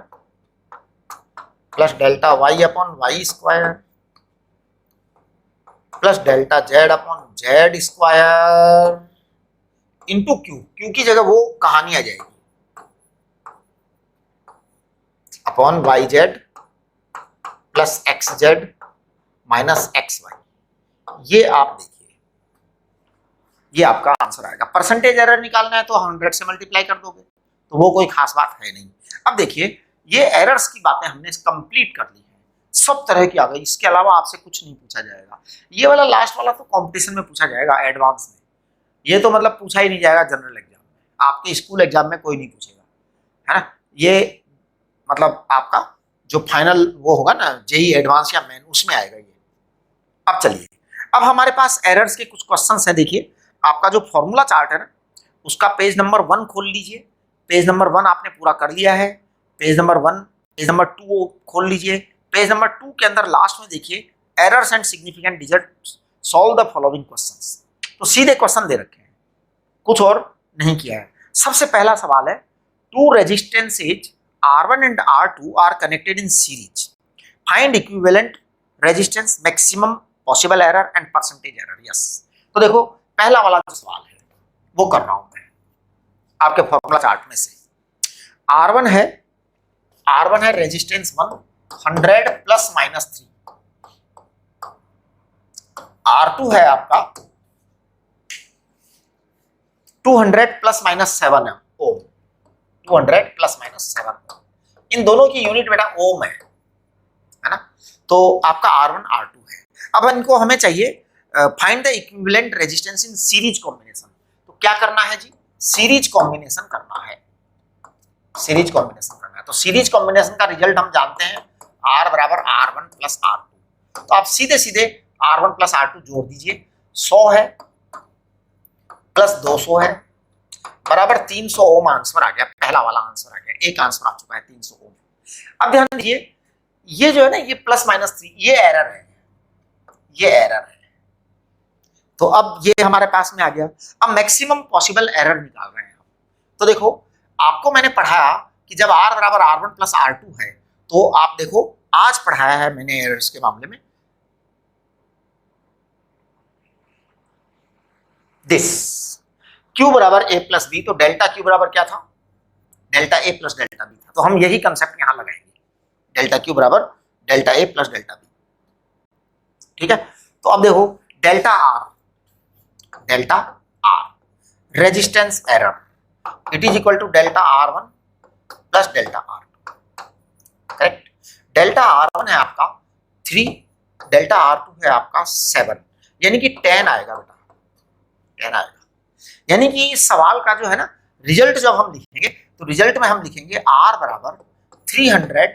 Speaker 1: plus delta Y upon Y square plus delta Z upon Z square into Q. Q की जगह वो कहानी आ जाएगी upon Y Z plus X Z minus X Y. ये आप देखिए, ये आपका आंसर आएगा। परसेंटेज एरर निकालना है तो 100 से मल्टीप्लाई कर दोगे, तो वो कोई खास बात है नहीं। अब देखिए ये एरर्स की बातें हमने कंप्लीट कर ली है, सब तरह की आ गई। इसके अलावा आपसे कुछ नहीं पूछा जाएगा। ये वाला लास्ट वाला तो कंपटीशन में पूछा जाएगा, एडवांस में। ये तो मतलब पूछा ही नहीं जाएगा जनरल एग्जाम में, आपके स्कूल एग्जाम में कोई नहीं पूछेगा, है ना। ये मतलब आपका जो फाइनल वो होगा ना जेई एडवांस या मेन, उसमें आएगा ये। अब चलिए, अब हमारे पास एरर्स के कुछ क्वेश्चंस हैं। देखिए आपका जो फॉर्मूला चार्ट है ना, उसका पेज नंबर 1 खोल लीजिए। पेज नंबर 1 आपने पूरा कर लिया है। पेज नंबर 1, पेज नंबर 2 खोल लीजिए। पेज नंबर 2 के अंदर लास्ट में देखिए errors and significant digit, solve the following questions. तो सीधे क्वेश्चन दे रखे हैं, कुछ और नहीं किया है। सबसे पहला सवाल है, two resistances R1 and R2 are connected in series, find equivalent resistance, maximum possible error and percentage error. Yes, तो देखो पहला वाला जो सवाल है वो कर रहा हूं मैं आपके फॉर्मूला चार्ट में से। R1 है रेजिस्टेंस 1 100 प्लस माइनस 3। R2 है आपका 200 प्लस माइनस 7 है ओम, 200 प्लस माइनस 7। इन दोनों की यूनिट बेटा ओम है ना। तो आपका R1 R2 है। अब इनको हमें चाहिए find the equivalent resistance in series combination. तो क्या करना है जी, सीरीज कॉम्बिनेशन करना है। सीरीज कॉम्बिनेशन करना है तो सीरीज कॉम्बिनेशन का रिजल्ट हम जानते हैं, R बराबर R1 प्लस R2। तो आप सीधे सीधे R1 प्लस R2 जोड़ दीजिए। 100 है प्लस 200 है बराबर 300 ओम। आंसर आ गया, पहला वाला आंसर आ गया। एक आंसर आ चुका है 300 ओम। अब ध्यान दीजिए, ये जो है ना, ये प्लस माइनस 3 ये एरर है, ये एरर है। तो अब ये हमारे पास में आ गया। अब मैक्सिमम पॉसिबल एरर निकाल रहे हैं। तो देखो आपको मैंने पढ़ाया कि जब R बराबर R1 प्लस R2 है, तो आप देखो आज पढ़ाया है मैंने एरर्स के मामले में दिस Q बराबर A प्लस बी। तो डेल्टा Q बराबर क्या था, delta A plus delta B था। तो हम यही कंसेप्ट यहां लगाएंगे, डेल्टा Q बराबर delta A plus delta B. ठीक है, तो अब देखो delta R resistance error, it is equal to delta R1 plus delta R2। Correct, delta R1 है आपका 3, डेल्टा R2 है आपका 7, यानी कि 10 आएगा बेटा, 10 आएगा। यानी कि इस सवाल का जो है ना रिजल्ट जब हम लिखेंगे, तो रिजल्ट में हम लिखेंगे R बराबर 300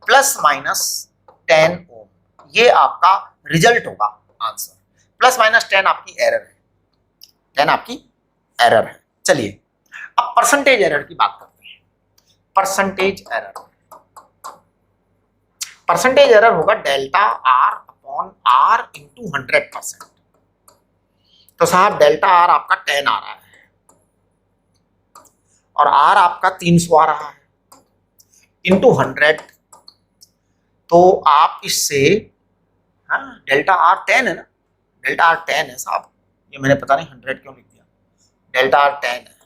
Speaker 1: प्लस माइनस 10 ओम। ये आपका रिजल्ट होगा आंसर। प्लस माइनस 10 आपकी एरर है, 10 आपकी एरर है। चलिए अब परसेंटेज एरर की बात करते हैं। परसेंटेज एरर, परसेंटेज एरर होगा delta R upon R into 100%। तो साहब डेल्टा R आपका 10 आ रहा है और R आपका 300 आ रहा है इंटू 100। तो आप इससे, हाँ डेल्टा R 10 है ना, डेल्टा R 10 है साहब, ये मैंने पता नहीं 100 क्यों लिख दिया, डेल्टा R 10 है।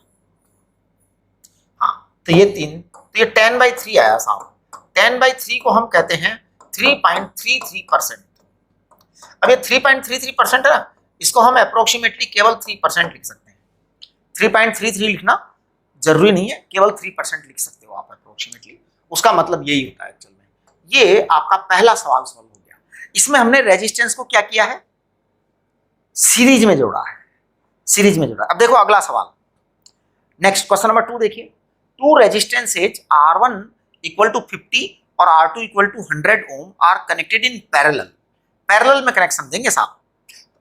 Speaker 1: हाँ तो ये 3, तो ये 10/3 आया साहब। 10/3 को हम कहते हैं 3.33%। अब ये 3.33% है ना, इसको हम अप्रोक्सीमेटली केवल 3% लिख सकते हैं। 3.33 लिखना जरूरी नहीं है, केवल 3% लिख सकते हो आप अप्रोक्सीमेटली। उसका मतलब यही होता है एक्चुअल में। ये आपका पहला सवाल सॉल्व हो गया। इसमें हमने रेजिस्टेंस को क्या किया है, सीरीज में जोड़ा है, सीरीज में जोड़ा। अब देखो अगला सवाल, नेक्स्ट क्वेश्चन नंबर 2 देखिए। To resistances R1 equal to 50 और R2 equal to 100 ohm are connected in parallel. Parallel में कनेक्शन देंगे साहब।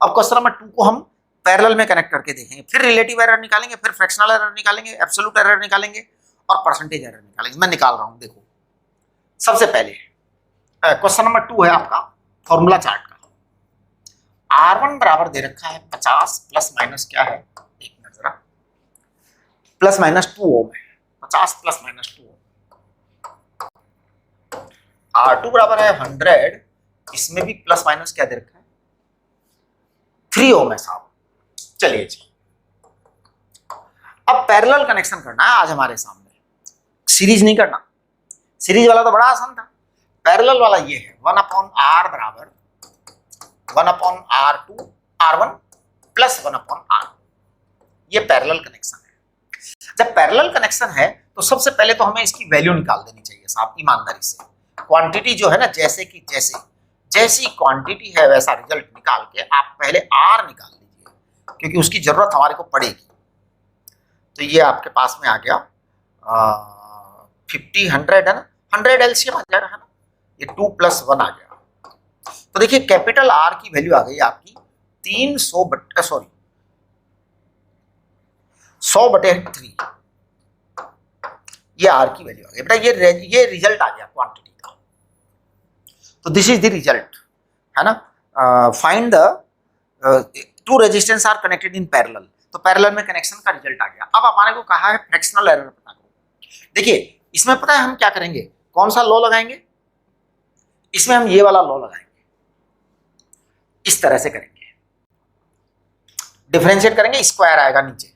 Speaker 1: अब क्वेश्चन नंबर 2 को हम पैरेलल में कनेक्ट करके देखेंगे, फिर रिलेटिव एरर निकालेंगे, फिर फ्रैक्शनल एरर निकालेंगे, एब्सोल्यूट एरर निकालेंगे और परसेंटेज एरर निकालेंगे। मैं निकाल रहा हूं, देखो सबसे पहले क्वेश्चन नंबर 2 है आपका फॉर्मूला चार्ट का। R1 बराबर दे रखा है 50 प्लस माइनस क्या है, एक मिनट जरा, प्लस माइनस 2 ओम है, 50 प्लस माइनस 2 ओम। R2 बराबर है 100, इसमें भी प्लस माइनस क्या दे रखा है, 3 ओम है साहब। चलिए जी, अब पैरेलल कनेक्शन करना है आज हमारे सामने, सीरीज नहीं करना। सीरीज वाला तो बड़ा आसान था, पैरेलल वाला ये है 1/R बराबर 1/R2 R1 प्लस 1/R2। ये पैरेलल कनेक्शन है। जब पैरेलल कनेक्शन है तो सबसे पहले तो हमें इसकी वैल्यू निकाल देनी चाहिए साहब, ईमानदारी से। क्वांटिटी जो है ना, जैसे कि जैसी क्वांटिटी है वैसा रिजल्ट निकाल के आप पहले R निकाल लीजिए, क्योंकि उसकी जरूरत हमारे को पड़ेगी। तो ये आपके पास में आ गया 50 100 है ना, 100 एलसीएम आ जाएगा है ना, ये 2 + 1 आ गया। तो देखिए कैपिटल R की वैल्यू आ गई आपकी 100/3 ये आर की वैल्यू आ गई बेटा। ये रिजल्ट आ गया क्वांटिटी का। तो दिस इज द रिजल्ट, है ना। Find the two resistance R connected in parallel, तो पैरेलल में कनेक्शन का रिजल्ट आ गया। अब हमारे को कहा है फ्रैक्शनल एरर पता करो। देखिए इसमें पता है हम क्या करेंगे, कौन सा लॉ लगाएंगे, इसमें हम ये वाला लॉ लगाएंगे, इस तरह से करेंगे, डिफरेंशिएट करेंगे, स्क्वायर आएगा नीचे,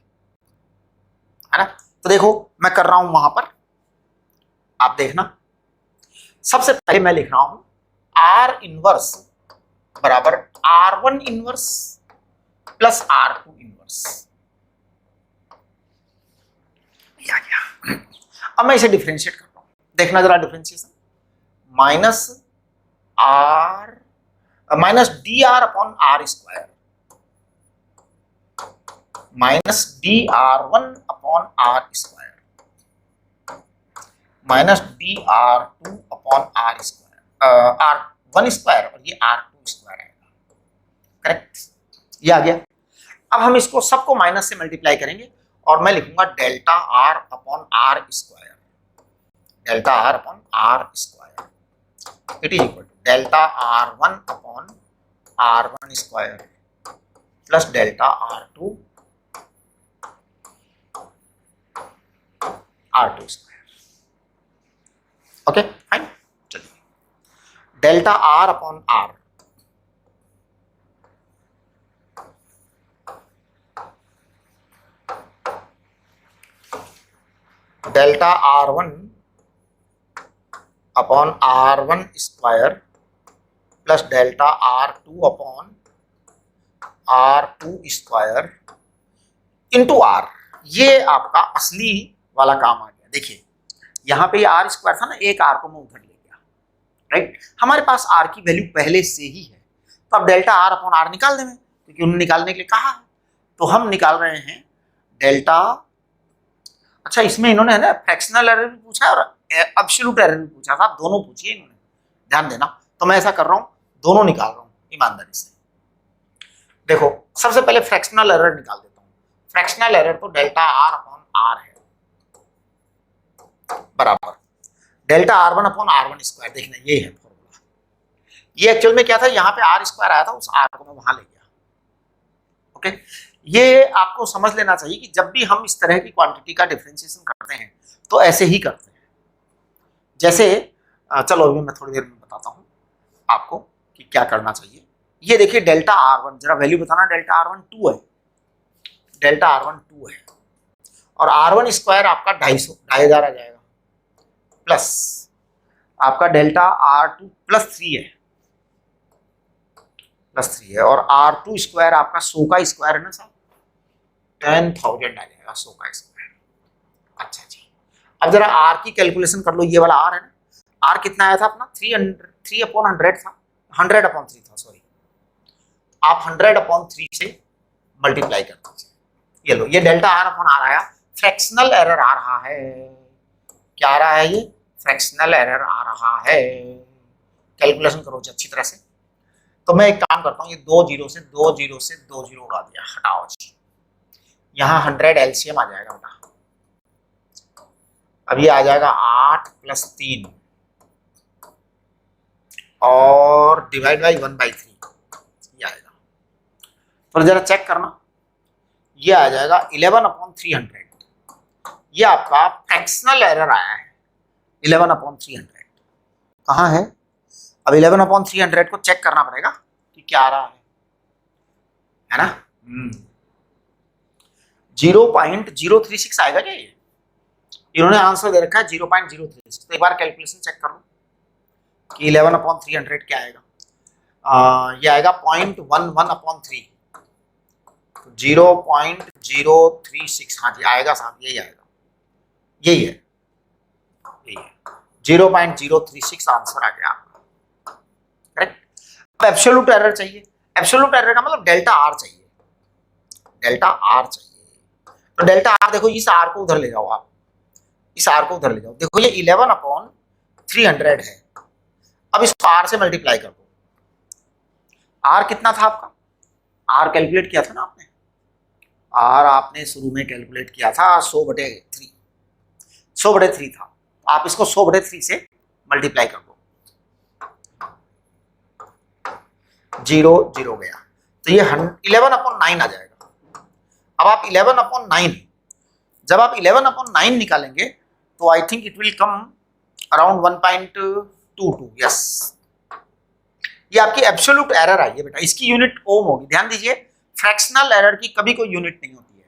Speaker 1: है ना। तो देखो मैं कर रहा हूं वहां पर, आप देखना। सबसे पहले मैं लिख रहा हूं आर इनवर्स बराबर R1 inverse plus R2 inverse. अब मैं इसे डिफरेंशिएट कर रहा हूं, देखना जरा differentiation, minus D R upon R square minus D R one upon R square minus D R two upon R square, R one square और ये आर टू स्क्वायर आएगा, करेक्ट, ये आ गया। अब हम इसको सबको माइनस से मल्टीप्लाई करेंगे और मैं लिखूंगा delta R upon R square, delta R upon R square it is equal to delta R one upon R one square plus delta R two R2 square. Okay fine, चलिए delta R upon R delta R1 upon R1 square plus delta R2 upon R2 square into R, ये आपका असली वाला काम आ गया। देखिए यहां पे आर स्क्वायर था ना, एक आर को मैं उधर ले गया, राइट। हमारे पास आर की वैल्यू पहले से ही है, तो अब डेल्टा आर अपॉन आर निकाल देंगे क्योंकि उन्होंने निकालने के लिए कहा है। तो हम निकाल रहे हैं डेल्टा, अच्छा इसमें इन्होंने है ना फ्रैक्शनल एरर भी पूछा है और एब्सोल्यूट एरर भी पूछा था, दोनों पूछिए इन्होंने, ध्यान देना। तो मैं ऐसा कर रहा हूं, दोनों निकाल रहा हूं ईमानदारी से। देखो सबसे पहले फ्रैक्शनल एरर निकाल देता हूं। फ्रैक्शनल एरर तो डेल्टा आर अपॉन आर है बराबर delta R one upon R one square. देखना ये है फॉर्मूला, ये एक्चुअल में क्या था, यहाँ पे आर स्क्वायर आया था, उस आर को मैं वहां ले गया। ओके, ये आपको समझ लेना चाहिए कि जब भी हम इस तरह की क्वांटिटी का डिफरेंशिएशन करते हैं तो ऐसे ही करते हैं। जैसे चलो अभी मैं थोड़ी देर में बताता हूं आपको कि क्या करना चाहिए। ये देखिए डेल्टा आर वन, जरा वैल्यू बताना, डेल्टा आर वन 2 है, डेल्टा आर वन 2 है और आर वन स्क्वायर आपका 250 आ जाएगा प्लस आपका डेल्टा आर टू प्लस 3 है, प्लस 3 है और आर टू स्क्वायर आपका 100 का स्क्वायर है ना साहब, 10,000 आ जाएगा 100 का स्क्वायर। अच्छा जी, अब जरा आर की कैलकुलेशन कर लो, ये वाला आर है ना, आर कितना आया था अपना 3/100 था, 100/3 था सॉरी, आप 100/3 से मल्टीप्लाई कर दीजिए। ये लो, ये डेल्टा आर अपॉन आर आया, फ्रैक्शनल एरर आ रहा है, क्या आ रहा है, ये फ्रैक्शनल एरर आ रहा है। कैलकुलेशन करो अच्छी तरह से। तो मैं एक काम करता हूँ, ये 2 जीरो से 2 जीरो से 2 जीरो उड़ा दिया, हटाओ जी, यहाँ 100 एलसीएम आ जाएगा बेटा। अब ये आ जाएगा 8 + 3 और डिवाइड बाई 1/3 ये आएगा। तो जरा चेक करना, ये आ जाएगा 11/300, ये आपका फ्रैक्शनल एरर आया है 11/300। कहाँ है अब 11/300 को चेक करना पड़ेगा कि क्या आ रहा है ना। 0.036 आएगा क्या, ये इन्होंने आंसर दे रखा है 0.036। तो एक बार कैलकुलेशन चेक कर लो कि 11/300 क्या आएगा। ये आएगा 0.11/3, 0.036, हाँ जी आएगा साहब, यही आएगा, यही है, यही है 0.036 आंसर आ गया आपका, करेक्ट। अब एब्सोल्यूट एरर चाहिए, एब्सोल्यूट एरर का मतलब डेल्टा आर चाहिए, डेल्टा आर चाहिए। तो डेल्टा आर देखो, इस आर को उधर ले जाओ आप, इस आर को उधर ले जाओ, देखो ये 11/300 है। अब इसको आर से मल्टीप्लाई कर दो, आर कितना था आपका, आर कैलकुलेट किया था ना आपने, आर आपने शुरू में कैलकुलेट किया था 100/3, 100/3 था। आप इसको 100/3 से मल्टीप्लाई कर दो, 0 0 गया, तो ये 11/9 आ जाएगा। अब आप 11/9, जब आप 11/9 निकालेंगे तो I think it will come around 1.22। Yes, ये आपकी एब्सोल्यूट एरर आई है बेटा, इसकी यूनिट ओम होगी। ध्यान दीजिए, फ्रैक्शनल एरर की कभी कोई यूनिट नहीं होती है,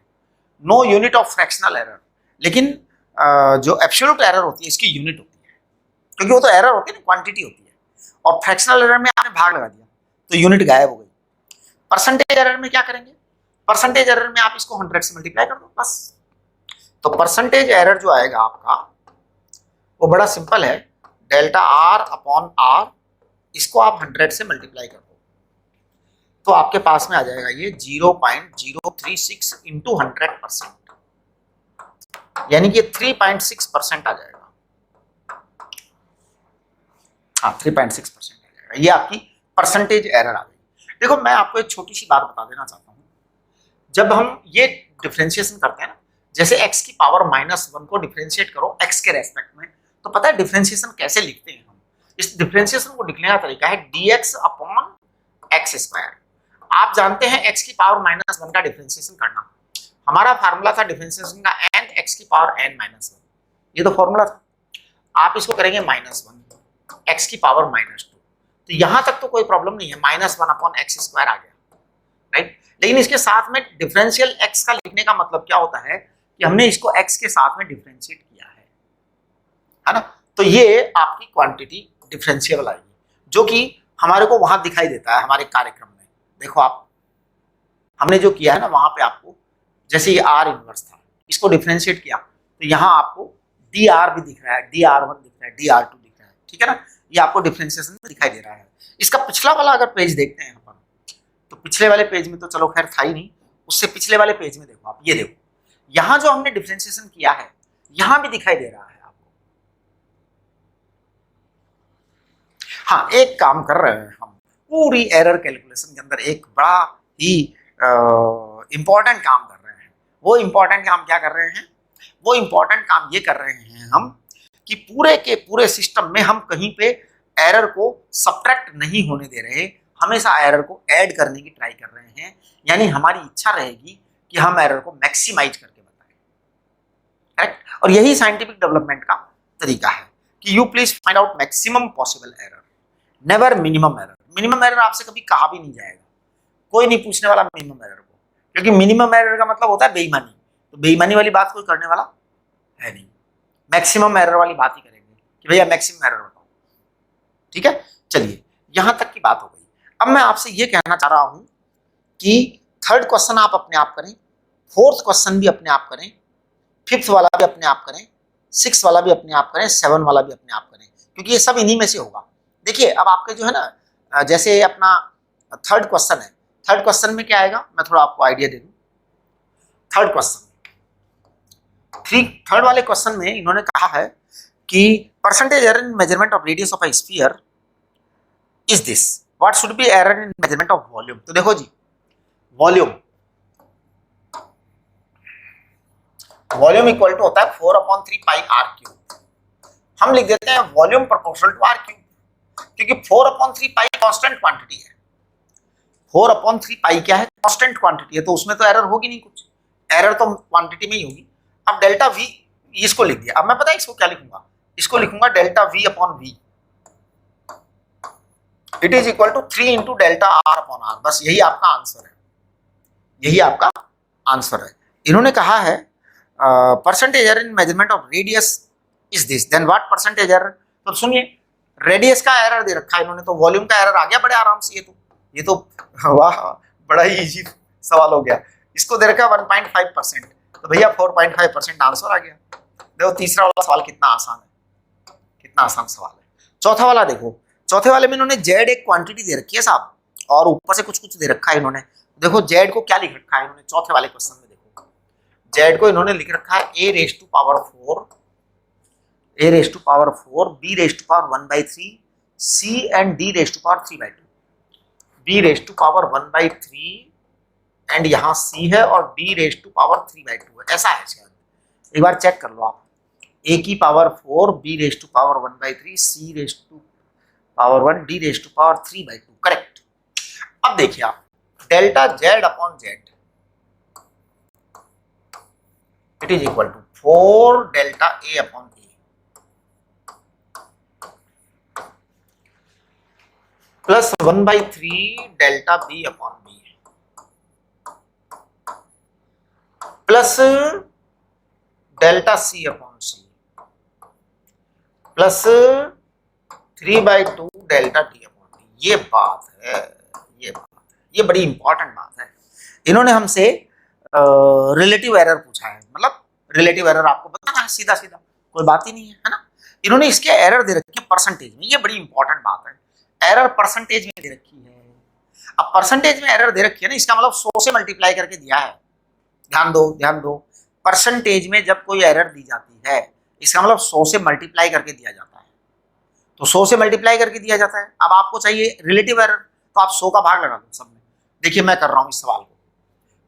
Speaker 1: no unit of fractional error. लेकिन जो एब्सोल्यूट एरर होती है इसकी यूनिट होती है, क्योंकि वो तो एरर होती है ना, क्वांटिटी होती है। और फ्रैक्शनल एरर में आपने भाग लगा दिया तो यूनिट गायब हो गई। परसेंटेज एरर में क्या करेंगे, परसेंटेज एरर में आप इसको 100 से मल्टीप्लाई कर दो बस। तो परसेंटेज एरर जो आएगा आपका वो बड़ा सिंपल है, डेल्टा आर अपॉन आर, इसको आप 100 से मल्टीप्लाई कर दो तो आपके पास में आ जाएगा ये 0.036 इंटू 100%, यानी कि 3.6% आ जाएगा। हाँ, 3.6% आ जाएगा। ये आपकी परसेंटेज एरर आ गई। देखो, मैं आपको एक छोटी सी बात बता देना चाहता हूँ, जब हम ये डिफरेंशिएशन करते हैं ना, जैसे x की पावर -1 को डिफरेंशिएट करो x के रेस्पेक्ट में, तो पता है डिफरेंशिएशन कैसे लिखते हैं हम? इस डिफरेंशिएशन को लिखने का तरीका है dx अपॉन एक्स स्क्वायर। आप जानते हैं x की पावर -1 का डिफरेंशिएशन करना, हमारा फार्मूला था डिफरेंशिएशन का n x की पावर n-1, ये तो फॉर्मूला था। आप इसको करेंगे -1 x की पावर -2, तो यहां तक तो कोई प्रॉब्लम नहीं है, -1 अपॉन एक्स स्क्वायर आ गया, राइट। लेकिन इसके साथ में डिफरेंशियल x का लिखने का मतलब क्या होता है कि हमने इसको x के साथ में डिफरेंशिएट किया है ना। तो ये आपकी क्वांटिटी डिफरेंशिएबल आएगी, जो कि हमारे को वहां दिखाई देता है हमारे कार्यक्रम में। देखो आप, हमने जो किया है ना वहां पे आपको, जैसे ये आर इनवर्स था, इसको डिफरेंशिएट किया तो यहाँ आपको डी आर भी दिख रहा है, DR1 दिख रहा है, DR2 दिख रहा है, ठीक है ना। ये आपको डिफरेंशिएशन में दिखाई दे रहा है। इसका पिछला वाला अगर पेज देखते हैं अपन, तो पिछले वाले पेज में तो चलो खैर था ही नहीं, उससे पिछले वाले पेज में देखो आप, ये देखो यहाँ जो हमने डिफरेंशिएशन किया है यहाँ भी दिखाई दे रहा है आपको। हाँ, एक काम कर रहे हैं हम पूरी एरर कैलकुलेशन के अंदर, एक बड़ा ही इंपॉर्टेंट काम कर रहे हैं। वो इंपॉर्टेंट काम क्या कर रहे हैं? वो इंपॉर्टेंट काम ये कर रहे हैं हम कि पूरे के पूरे सिस्टम में हम कहीं पे एरर को सब्ट्रैक्ट नहीं होने दे रहे, हमेशा एरर को ऐड करने की ट्राई कर रहे हैं। यानी हमारी इच्छा रहेगी कि हम एरर को मैक्सिमाइज करके बताएं, करेक्ट। और यही साइंटिफिक डेवलपमेंट का तरीका है कि you please find out maximum possible error, never minimum error. Minimum error आपसे कभी कहा भी नहीं जाएगा, कोई नहीं पूछने वाला मिनिमम एरर को, क्योंकि मिनिमम एरर का मतलब होता है बेईमानी, तो बेईमानी वाली बात कोई करने वाला है नहीं। मैक्सिमम एरर वाली बात ही करेंगे कि भैया मैक्सिमम एरर बताओ, ठीक है। चलिए, यहां तक की बात हो गई। अब मैं आपसे ये कहना चाह रहा हूं कि थर्ड क्वेश्चन आप अपने आप करें, फोर्थ क्वेश्चन भी अपने आप करें, फिफ्थ वाला भी अपने आप करें, सिक्स वाला भी अपने आप करें, 7 वाला भी अपने आप करें, क्योंकि ये सब इन्हीं में से होगा। देखिए, अब आपके जो है ना, जैसे अपना थर्ड क्वेश्चन है, थर्ड क्वेश्चन में क्या आएगा, मैं थोड़ा आपको आइडिया दे दूं। थर्ड क्वेश्चन, थर्ड वाले क्वेश्चन में इन्होंने कहा है कि percentage error in measurement of radius of a sphere is this, what should be error in measurement of volume. तो देखो जी, वॉल्यूम इक्वल टू होता है 4/3 पाई आर क्यूब। हम लिख देते हैं volume proportional to R cube, क्योंकि 4/3 पाई कांस्टेंट क्वांटिटी है। 4/3 पाई क्या है? कांस्टेंट क्वांटिटी है, तो उसमें तो एरर होगी नहीं, कुछ एरर तो क्वांटिटी में ही होगी। अब डेल्टा वी, इसको लिख दिया। अब मैं पता है इसको क्या लिखूंगा, इसको लिखूंगा delta V upon V, it is equal to 3 into delta R upon R. बस यही आपका आंसर है, यही आपका आंसर है। इन्होंने कहा है percentage error in measurement of radius is this, then what percentage error. तो सुनिए, रेडियस का एरर दे रखा है इन्होंने, तो वॉल्यूम का एरर आ गया बड़े आराम से। ये तो वाह, बड़ा ही इजी सवाल हो गया। इसको दे रखा है 1.5%, तो भैया 4.5% आंसर आ गया। देखो तीसरा वाला सवाल कितना आसान है, कितना आसान सवाल है। चौथा वाला देखो, चौथे वाले में इन्होंने जेड एक क्वांटिटी दे रखी है साहब, और ऊपर से कुछ कुछ दे रखा है इन्होंने। देखो जेड को क्या लिख रखा है इन्होंने चौथे वाले क्वेश्चन में, देखो जेड को इन्होंने लिख रखा है a raised to power 4, a raised to power 4, b raised to power 1/3, c and d raised to power 3/2। b raised to power 1/3, and यहाँ सी है और b रेज टू पावर 3/2 है, ऐसा है शायद, एक बार चेक कर लो आप। a की power 4, b raise to power 1/3, c raise to power 1, d raise to power 3/2, correct. अब देखिए आप, delta z upon Z it is equal to 4 delta a upon a plus 1/3 delta b upon b plus delta c upon c plus 3/2 delta d upon d। ये बात है, ये बड़ी important बात है। इन्होंने हमसे रिलेटिव एरर पूछा है, मतलब रिलेटिव एरर आपको बताना है सीधा सीधा, कोई बात ही नहीं है, है ना। इन्होंने इसके एरर दे रखी है परसेंटेज में, ये बड़ी इंपॉर्टेंट बात है, एरर परसेंटेज में दे रखी है। अब परसेंटेज में एरर दे रखी है ना, इसका मतलब 100 से मल्टीप्लाई करके दिया है। ध्यान दो, परसेंटेज में जब कोई एरर दी जाती है, इसका मतलब 100 से मल्टीप्लाई करके दिया जाता है, तो 100 से मल्टीप्लाई करके दिया जाता है। अब आपको चाहिए रिलेटिव एरर, तो आप 100 का भाग लगा दो सब में। देखिए मैं कर रहा हूं इस सवाल को,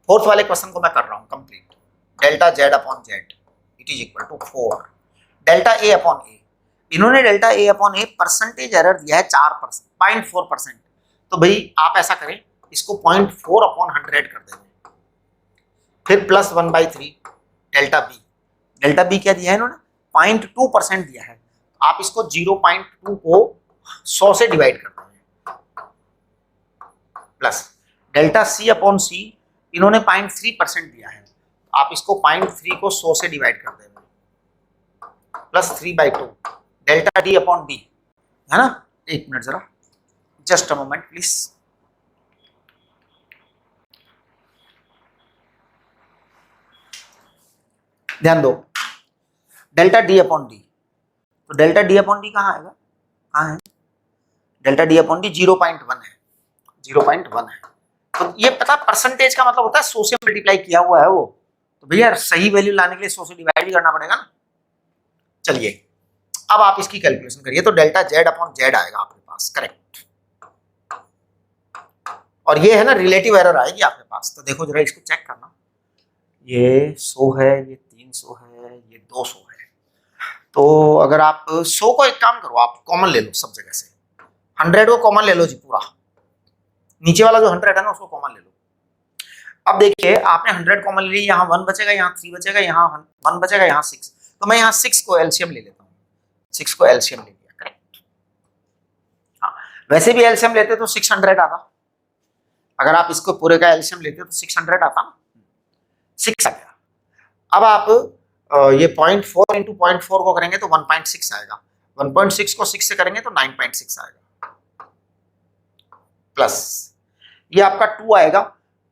Speaker 1: फोर्थ वाले क्वेश्चन को मैं कर रहा हूं complete. Delta Z upon Z it is equal to 4 delta A upon A. इन्होंने delta A upon A percentage error दिया है 4%, 0.4%। तो भाई आप ऐसा करें, इसको 0.4 अपॉन 100 कर देंगे, फिर plus 1/3 delta B. Delta B क्या दिया है इन्होंने, 0.2% दिया है। आप इसको 0.2 को 100 से डिवाइड कर देंगे, प्लस डेल्टा सी अपॉन सी इन्होंने 0.3% दिया है, आप इसको 0.3 को 100 से डिवाइड कर देंगे, plus 3/2 delta D upon D, है ना। एक मिनट जरा, जस्ट अ मोमेंट प्लीज। ध्यान दो, डेल्टा डी अपॉन डी, तो डेल्टा डी अपॉन डी कहाँ आएगा, कहाँ है, डेल्टा डी अपॉन डी 0.1 है, 0.1 है। तो ये पता परसेंटेज का मतलब होता है 100 से मल्टीप्लाई किया हुआ है वो, तो भैया सही वैल्यू लाने के लिए 100 से डिवाइड भी करना पड़ेगा ना। चलिए अब आप इसकी कैलकुलेशन करिए, तो डेल्टा जेड अपॉन जेड आएगा आपके पास, करेक्ट। और ये है ना रिलेटिव एरर आएगी आपके पास, तो देखो जरा इसको चेक करना, ये 100 है, ये 300 है, ये 200 है। तो अगर आप 100 को एक काम करो, आप कॉमन ले लो सब जगह से, 100 को कॉमन ले लो जी पूरा, नीचे वाला जो 100 है ना उसको कॉमन ले लो। अब देखिए आपने 100 कॉमन ले ली, यहाँ 1 बचेगा, यहाँ 3 बचेगा, यहाँ 1 बचेगा, यहाँ 6, तो मैं यहाँ 6 को एलसीएम ले लेता हूँ, 6 को एलसीएम ले लिया, करेक्ट। हाँ वैसे भी एलसीएम लेते तो 600 आता, अगर आप इसको पूरे का एलसीएम लेते तो 600 आता ना, 6 आ गया। अब आप ये 0.4 इंटू 0.4 को करेंगे तो 1.6 आएगा, 1.6 को 6 से करेंगे तो 9.6 आएगा, प्लस ये आपका 2 आएगा,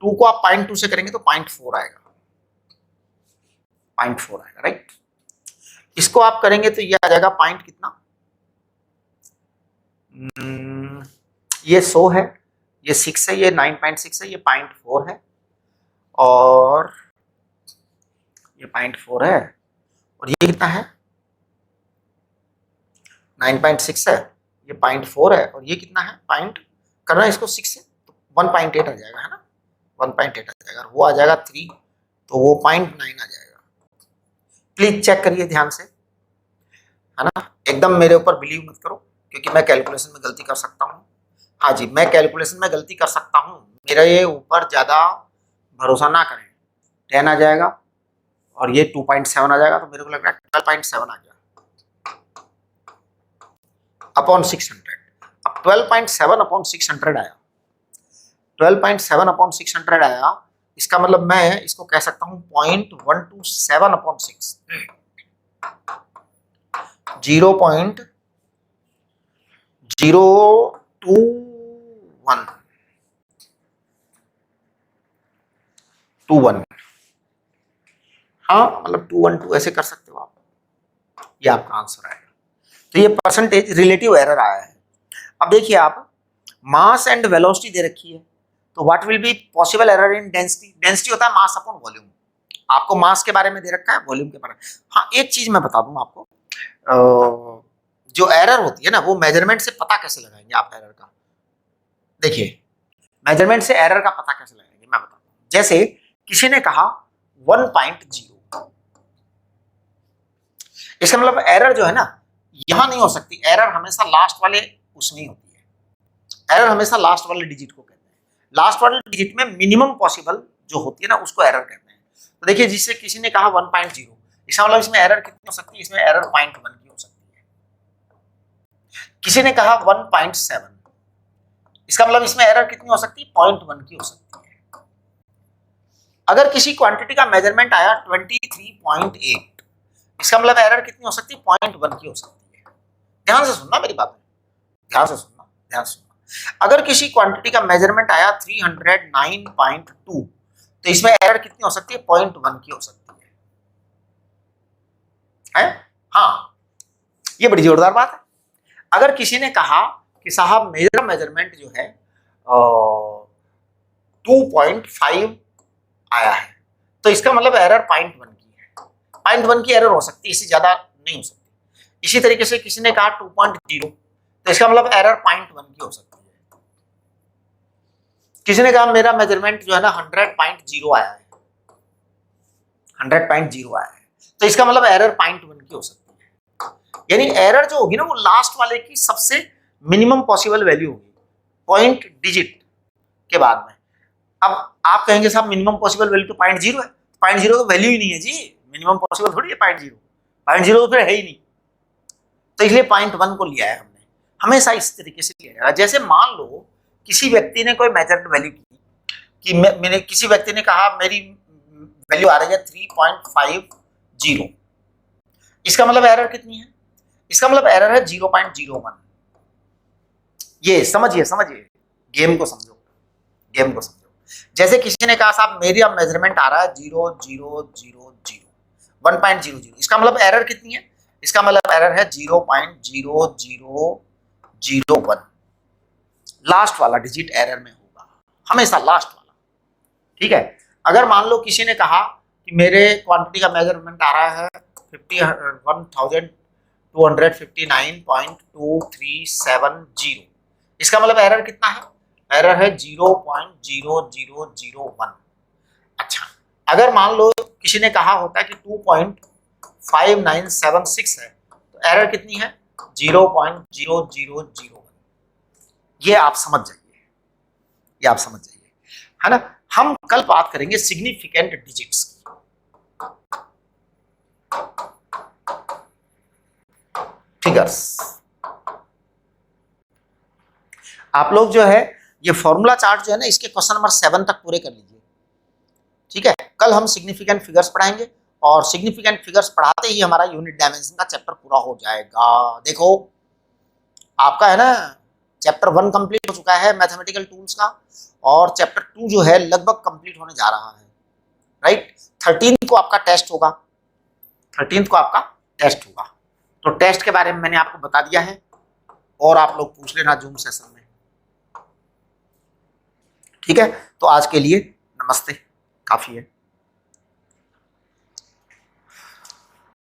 Speaker 1: 2 को आप 0.2 से करेंगे तो 0.4 आएगा, 0.4 आएगा, राइट। इसको आप करेंगे तो ये आ जाएगा पॉइंट कितना, ये 100 है, ये 6 है, ये 9.6 है, ये 0.4 है, और ये 0.4 है, और ये कितना है 9.6 है, ये 0.4 है, और ये कितना है पॉइंट करना इसको 6 से तो 1.8 आ जाएगा, है ना, 1.8 आ जाएगा, वो आ जाएगा 3, तो वो 0.9 आ जाएगा। प्लीज चेक करिए ध्यान से, है ना, एकदम मेरे ऊपर बिलीव मत करो, क्योंकि मैं कैलकुलेशन में गलती कर सकता हूँ। हाँ जी, मैं कैलकुलेशन में गलती कर सकता हूँ, मेरा ये ऊपर ज़्यादा भरोसा ना करें। 10 आ जाएगा और ये 2.7 आ जाएगा, तो मेरे को लग रहा है 12.7 आ गया अपॉन 600। अब 12.7 अपॉन 600 आया, 12.7 अपॉन 600 आया, इसका मतलब मैं इसको कह सकता हूँ 0.127 अपॉन 6, 0.021, हाँ मतलब 212 ऐसे कर सकते हो आप, ये आपका आंसर आएगा। तो ये परसेंटेज रिलेटिव एरर आया है। अब देखिए आप, मास एंड वेलोसिटी दे रखी है, तो what will be possible error in density. Density होता है मास अपॉन वॉल्यूम, आपको मास के बारे में दे रखा है, वॉल्यूम के बारे में। हाँ एक चीज मैं बता दूं आपको, जो एरर होती है ना, वो मेजरमेंट से पता कैसे लगाएंगे आप एरर का। देखिए मेजरमेंट से एरर का पता कैसे लगाएंगे मैं बताता हूँ। जैसे किसी ने कहा 1.0, इसका मतलब एरर जो है ना यहां नहीं हो सकती, एरर हमेशा लास्ट वाले उसमें ही होती है, एरर हमेशा लास्ट वाले डिजिट को कहते हैं, लास्ट वाले डिजिट में मिनिमम पॉसिबल जो होती है ना उसको एरर कहते हैं। तो देखिए जिससे किसी ने कहा 1.0, इसका मतलब इसमें एरर कितनी हो सकती है, इसमें एरर 0.1 की हो सकती है। किसी ने कहा 1.7, इसका मतलब इसमें एरर कितनी हो सकती है, 0.1 की हो सकती है। अगर किसी क्वांटिटी का मेजरमेंट आया 23.8, इसका मतलब एरर कितनी हो सकती है, 0.1 की हो सकती है। ध्यान से सुनना मेरी बात, ध्यान से सुनना, ध्यान से सुनना। अगर किसी क्वांटिटी का मेजरमेंट आया 309.2, तो इसमें एरर कितनी हो सकती है, 0.1 की हो सकती है? हाँ, ये बड़ी जोरदार बात है। अगर किसी ने कहा कि साहब मेरा मेजरमेंट जो है 2.5 आया है, तो इसका मतलब एरर 0.1 की है, 0.1 की एरर हो सकती है, इससे ज्यादा नहीं हो सकती। इसी तरीके से किसी ने कहा 2.0, तो इसका मतलब एरर 0.1 की हो सकती है। किसी ने कहा मेरा मेजरमेंट जो है ना 100.0 आया है, 100.0 आया है, तो इसका मतलब एरर 0.1 की हो सकती है। यानी एरर जो होगी ना वो लास्ट वाले की सबसे मिनिमम पॉसिबल वैल्यू होगी, पॉइंट डिजिट के बाद में। अब आप कहेंगे साहब मिनिमम पॉसिबल वैल्यू तो 0.0 है, 0.0 तो वैल्यू ही नहीं है जी, मिनिमम पॉसिबल थोड़ी है 0.0 तो फिर है ही नहीं, तो इसलिए 0.1 को लिया है हमने। हमेशा इस तरीके से लिया जाएगा। जैसे मान लो किसी व्यक्ति ने कोई मेजर्ड वैल्यू की कि मैंने किसी व्यक्ति ने कहा मेरी वैल्यू आ रही है 3.50, इसका मतलब एरर कितनी है, इसका मतलब एरर है 0.01। ये समझिए, समझिए, गेम को समझो, गेम को समझो। जैसे किसी ने कहा साहब मेरा मेजरमेंट आ रहा है 1.0001, इसका मतलब एरर कितनी है, इसका मतलब एरर है 0.0001। लास्ट वाला डिजिट एरर में होगा, हमेशा लास्ट वाला, ठीक है। अगर मान लो किसी ने कहा कि मेरे क्वांटिटी का मेजरमेंट आ रहा है 1259.2370, इसका मतलब एरर कितना है, एरर है 0.0001। अच्छा, अगर मान लो किसी ने कहा होता है कि 2.5976 है, तो एरर कितनी है, 0.0001। ये आप समझ जाइए, ये आप समझ जाइए, है ना। हम कल बात करेंगे सिग्निफिकेंट डिजिट्स की, फिगर्स। आप लोग जो है ये फॉर्मूला चार्ट जो है ना इसके क्वेश्चन नंबर 7 तक पूरे कर लीजिए, ठीक है। कल हम सिग्निफिकेंट फिगर्स पढ़ाएंगे और सिग्निफिकेंट फिगर्स पढ़ाते ही हमारा यूनिट डायमेंशन का चैप्टर पूरा हो जाएगा। देखो आपका है ना चैप्टर 1 कंप्लीट हो चुका है मैथमेटिकल टूल्स का, और चैप्टर 2 जो है लगभग कंप्लीट होने जा रहा है, राइट। 13 को आपका टेस्ट होगा, 13 को आपका टेस्ट होगा, तो टेस्ट के बारे में मैंने आपको बता दिया है, और आप लोग पूछ लेना जूम सेशन में, ठीक है। तो आज के लिए नमस्ते, काफी है।